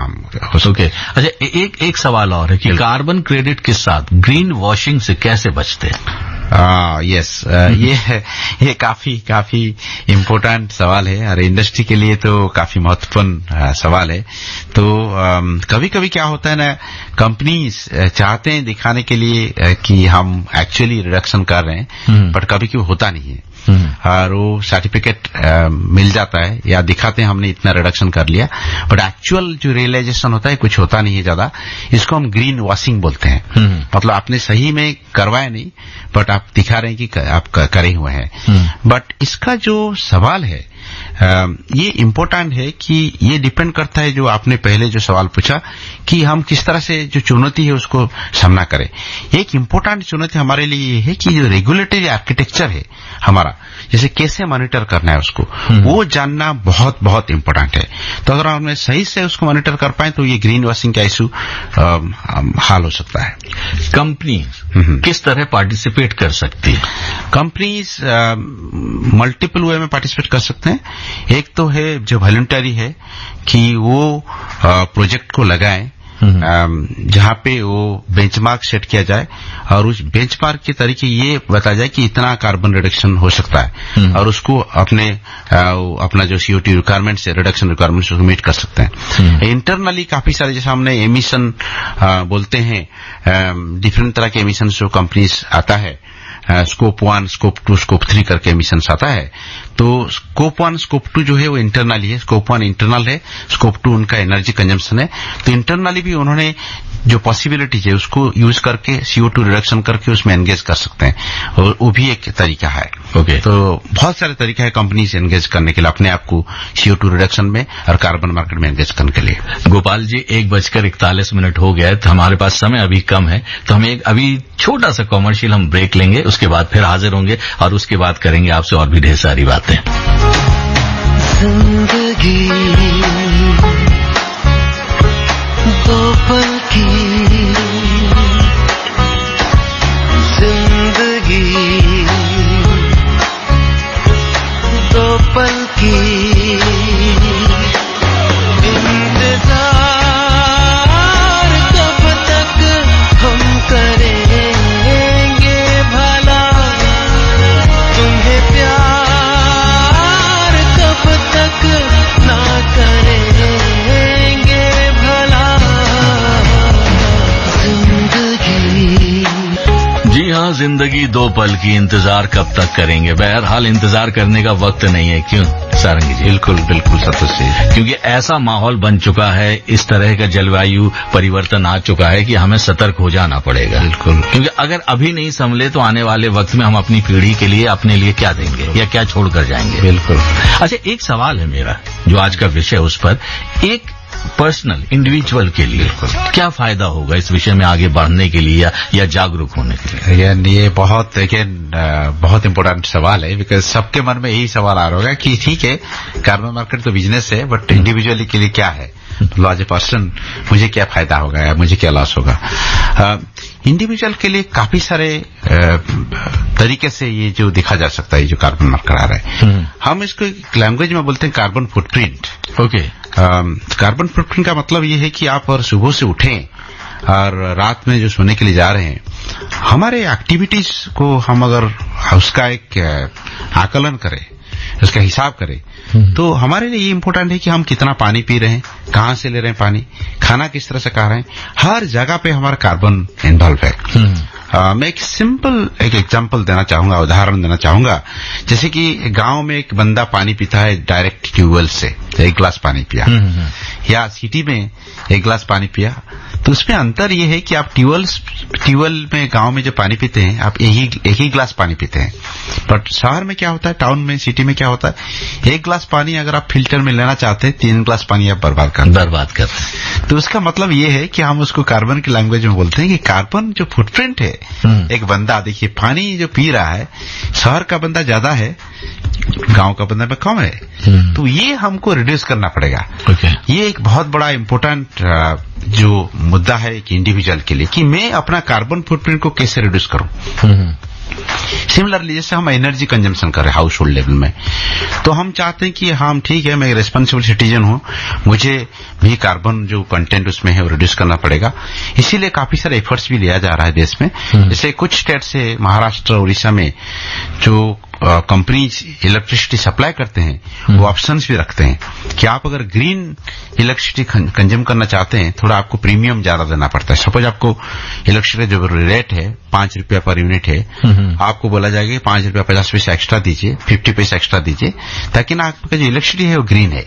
हो सके। अच्छा, एक सवाल और है कि कार्बन क्रेडिट के साथ ग्रीन वॉशिंग से कैसे बचते हैं? यस, ये काफी इम्पोर्टेंट सवाल है, और इंडस्ट्री के लिए तो काफी महत्वपूर्ण सवाल है। तो कभी कभी क्या होता है ना, कंपनीज चाहते हैं दिखाने के लिए कि हम एक्चुअली रिडक्शन कर रहे हैं, बट कभी कभी होता नहीं है, और वो सर्टिफिकेट मिल जाता है या दिखाते हैं हमने इतना रिडक्शन कर लिया, बट एक्चुअल जो रियलाइजेशन होता है कुछ होता नहीं है ज्यादा। इसको हम ग्रीन वॉशिंग बोलते हैं। मतलब आपने सही में करवाया नहीं, बट आप दिखा रहे हैं कि आप करे हुए हैं। बट इसका जो सवाल है ये इम्पोर्टेंट है कि ये डिपेंड करता है, जो आपने पहले जो सवाल पूछा कि हम किस तरह से जो चुनौती है उसको सामना करें। एक इम्पोर्टेंट चुनौती हमारे लिए ये है कि जो रेगुलेटरी आर्किटेक्चर है हमारा, जैसे कैसे मॉनिटर करना है उसको, वो जानना बहुत बहुत इम्पोर्टेंट है। तो अगर हमने सही से उसको मॉनिटर कर पाए तो ये ग्रीन वॉशिंग का इशू हल हो सकता है। कंपनी किस तरह पार्टिसिपेट कर सकती है? कंपनीज मल्टीपल वे में पार्टिसिपेट कर सकते हैं। एक तो है जो वॉलंटरी है कि वो प्रोजेक्ट को लगाएं जहां पे वो बेंचमार्क सेट किया जाए और उस बेंचमार्क के तरीके ये बताया जाए कि इतना कार्बन रिडक्शन हो सकता है और उसको अपना जो CO2 रिक्वायरमेंट से रिडक्शन रिक्वायरमेंट उसको मीट कर सकते हैं। इंटरनली काफी सारे जैसे हमने एमिशन बोलते हैं, डिफरेंट तरह के एमिशन जो कंपनीज आता है, स्कोप 1, स्कोप 2, स्कोप 3 करके एमिशंस आता है। तो स्कोप 1, स्कोप 2 जो है वो इंटरनली है, स्कोप 1 इंटरनल है, स्कोप 2 उनका एनर्जी कंजम्पशन है। तो इंटरनली भी उन्होंने जो पॉसिबिलिटीज है उसको यूज करके CO2 रिडक्शन करके उसमें एंगेज कर सकते हैं, और वो भी एक तरीका है। ओके। तो बहुत सारे तरीका है कंपनी से एंगेज करने के लिए, अपने आप को CO2 रिडक्शन में और कार्बन मार्केट में एंगेज करने के लिए। गोपाल जी 1:41 हो गया है, तो हमारे पास समय अभी कम है, तो हम एक अभी छोटा सा कॉमर्शियल हम ब्रेक लेंगे, उसके बाद फिर हाजिर होंगे और उसके बाद करेंगे आपसे और भी ढेर सारी बातें। जिंदगी दो पल की, जिंदगी दो पल की, इंतजार कब तक हम करेंगे भला, तुम्हें प्यार कब तक ना करेंगे भला, जी हाँ, जिंदगी दो पल की, इंतजार कब तक करेंगे। बहरहाल इंतजार करने का वक्त नहीं है, क्यों सारंगी जी? बिल्कुल बिल्कुल संतोष जी, क्योंकि ऐसा माहौल बन चुका है, इस तरह का जलवायु परिवर्तन आ चुका है कि हमें सतर्क हो जाना पड़ेगा। बिल्कुल, क्योंकि अगर अभी नहीं संभले तो आने वाले वक्त में हम अपनी पीढ़ी के लिए अपने लिए क्या देंगे या क्या छोड़कर जाएंगे। बिल्कुल। अच्छा, एक सवाल है मेरा जो आज का विषय, उस पर एक पर्सनल इंडिविजुअल के लिए क्या फायदा होगा इस विषय में आगे बढ़ने के लिए या जागरूक होने के लिए? ये बहुत बहुत इम्पोर्टेंट सवाल है, बिकॉज सबके मन में यही सवाल आ रहा होगा कि ठीक है कार्बन मार्केट तो बिजनेस है, बट इंडिविजुअली के लिए क्या है, एज ए पर्सन मुझे क्या फायदा होगा या मुझे क्या लॉस होगा। इंडिविजुअल के लिए काफी सारे तरीके से ये जो देखा जा सकता है, जो कार्बन मार्केट आ रहा है, हम इसको लैंग्वेज में बोलते हैं carbon footprint. Okay. Carbon footprint का मतलब ये है कि आप और सुबह से उठें और रात में जो सोने के लिए जा रहे हैं, हमारे एक्टिविटीज को हम अगर उसका एक आकलन करें, उसका हिसाब करें, तो हमारे लिए ये इम्पोर्टेंट है कि हम कितना पानी पी रहे हैं, कहाँ से ले रहे हैं पानी, खाना किस तरह से खा रहे हैं, हर जगह पे हमारा कार्बन इन्वॉल्व है। मैं एक सिंपल एक एग्जांपल देना चाहूंगा, उदाहरण देना चाहूंगा। जैसे कि गांव में एक बंदा पानी पीता है डायरेक्ट ट्यूबवेल से, एक गिलास पानी पिया, या सिटी में एक गिलास पानी पिया, तो उसमें अंतर यह है कि आप ट्यूबवेल में गांव में जो पानी पीते हैं आप एक ही गिलास पानी पीते हैं, बट शहर में क्या होता है, टाउन में, सिटी में क्या होता है, एक गिलास पानी अगर आप फिल्टर में लेना चाहते हैं 3 गिलास पानी आप बर्बाद करते हैं। तो उसका मतलब ये है कि हम उसको कार्बन की लैंग्वेज में बोलते हैं कि कार्बन जो फुटप्रिंट है, एक बंदा देखिए पानी जो पी रहा है, शहर का बंदा ज्यादा है, गांव का बंदा में कम है, तो ये हमको रिड्यूस करना पड़ेगा। ये एक बहुत बड़ा इम्पोर्टेंट जो मुद्दा है एक इंडिविजुअल के लिए, कि मैं अपना कार्बन फुटप्रिंट को कैसे रिड्यूस करूं। सिमिलरली जैसे हम एनर्जी कंजम्पशन कर रहे हैं हाउस होल्ड लेवल में, तो हम चाहते हैं कि हम ठीक है, मैं रेस्पॉन्सिबल सिटीजन हूं, मुझे भी कार्बन जो कंटेंट उसमें है वो रिड्यूस करना पड़ेगा। इसीलिए काफी सारे एफर्ट्स भी लिया जा रहा है देश में। जैसे कुछ स्टेट से, महाराष्ट्र, उड़ीसा में जो कंपनीज इलेक्ट्रिसिटी सप्लाई करते हैं वो ऑप्शंस भी रखते हैं कि आप अगर ग्रीन इलेक्ट्रिसिटी कंज्यूम करना चाहते हैं, थोड़ा आपको प्रीमियम ज्यादा देना पड़ता है। सपोज आपको इलेक्ट्रिसिटी जो रेट है 5 रुपया पर यूनिट है, आपको बोला जाएगा कि 5 रुपया 50 पैसे एक्स्ट्रा दीजिए, 50 पैसे एक्स्ट्रा दीजिए, ताकि ना आपका जो इलेक्ट्रिसिटी है वो ग्रीन है।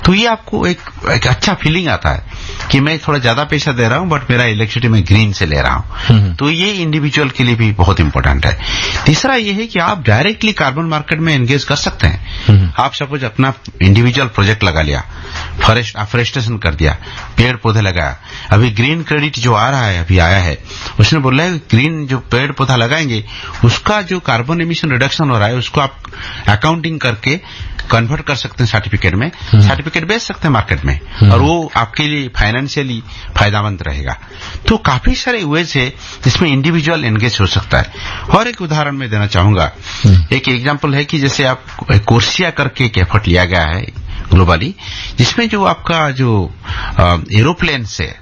तो ये आपको एक अच्छा फीलिंग आता है कि मैं थोड़ा ज्यादा पैसा दे रहा हूं बट मेरा इलेक्ट्रिसिटी मैं ग्रीन से ले रहा हूं। तो ये इंडिविजुअल के लिए भी बहुत इंपॉर्टेंट है। तीसरा ये है कि आप डायरेक्टली कार्बन मार्केट में एंगेज कर सकते हैं। आप सपोज अपना इंडिविजुअल प्रोजेक्ट लगा लिया, अफॉरेस्टेशन कर दिया, पेड़ पौधे लगाया, अभी ग्रीन क्रेडिट जो आ रहा है, अभी आया है, उसने बोला है ग्रीन जो पेड़ पौधा लगाएंगे उसका जो कार्बन एमिशन रिडक्शन हो रहा है उसको आप अकाउंटिंग करके कन्वर्ट कर सकते हैं सर्टिफिकेट में, सर्टिफिकेट बेच सकते हैं मार्केट में, और वो आपके लिए फाइनेंशियली फायदेमंद रहेगा। तो काफी सारे वेज है जिसमें इंडिविजुअल एंगेज हो सकता है। और एक उदाहरण मैं देना चाहूंगा, एक एग्जांपल है कि जैसे आप कोर्सिया करके एक एफर्ट लिया गया है ग्लोबली, जिसमें जो आपका जो एरोप्लेन से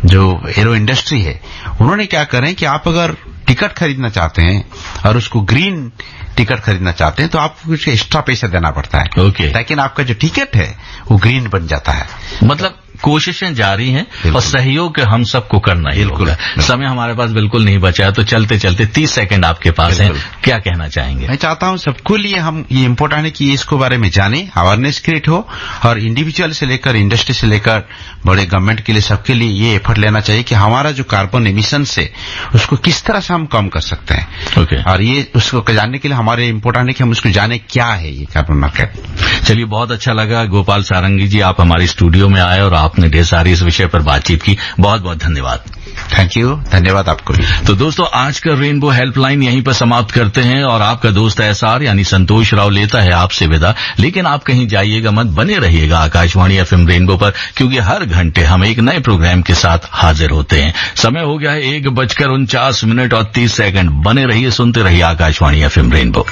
जो एरो इंडस्ट्री है, उन्होंने क्या करें कि आप अगर टिकट खरीदना चाहते हैं और उसको ग्रीन टिकट खरीदना चाहते हैं तो आपको कुछ एक्स्ट्रा पैसा देना पड़ता है। ओके। लेकिन आपका जो टिकट है वो ग्रीन बन जाता है। मतलब कोशिशें जारी हैं और सहयोग हम सबको करना ही होगा। समय हमारे पास बिल्कुल नहीं बचा है, तो चलते चलते 30 सेकंड आपके पास है, क्या कहना चाहेंगे? मैं चाहता हूं सबको लिए हम ये इम्पोर्टेंट है कि इसको बारे में जाने, अवेयरनेस क्रिएट हो, और इंडिविजुअल से लेकर इंडस्ट्री से लेकर बड़े गवर्नमेंट के लिए सबके लिए ये एफर्ट लेना चाहिए कि हमारा जो कार्बन एमिशन है उसको किस तरह से हम कम कर सकते हैं। ओके। और ये उसको जानने के लिए हमारे इम्पोर्टेंट है कि हम उसको जाने क्या है ये कार्बन मार्केट। चलिए, बहुत अच्छा लगा गोपाल सारंगी जी, आप हमारे स्टूडियो में आए और आपने ढेर सारी इस विषय पर बातचीत की। बहुत बहुत धन्यवाद। थैंक यू, धन्यवाद आपको भी। तो दोस्तों, आज का रेनबो हेल्पलाइन यहीं पर समाप्त करते हैं और आपका दोस्त एसआर यानी संतोष राव लेता है आपसे विदा। लेकिन आप कहीं जाइएगा मत, बने रहिएगा आकाशवाणी एफएम रेनबो पर, क्योंकि हर घंटे हम एक नए प्रोग्राम के साथ हाजिर होते हैं। समय हो गया है 1:49 और 30 सेकंड। बने रहिए, सुनते रहिए आकाशवाणी एफएम रेनबो।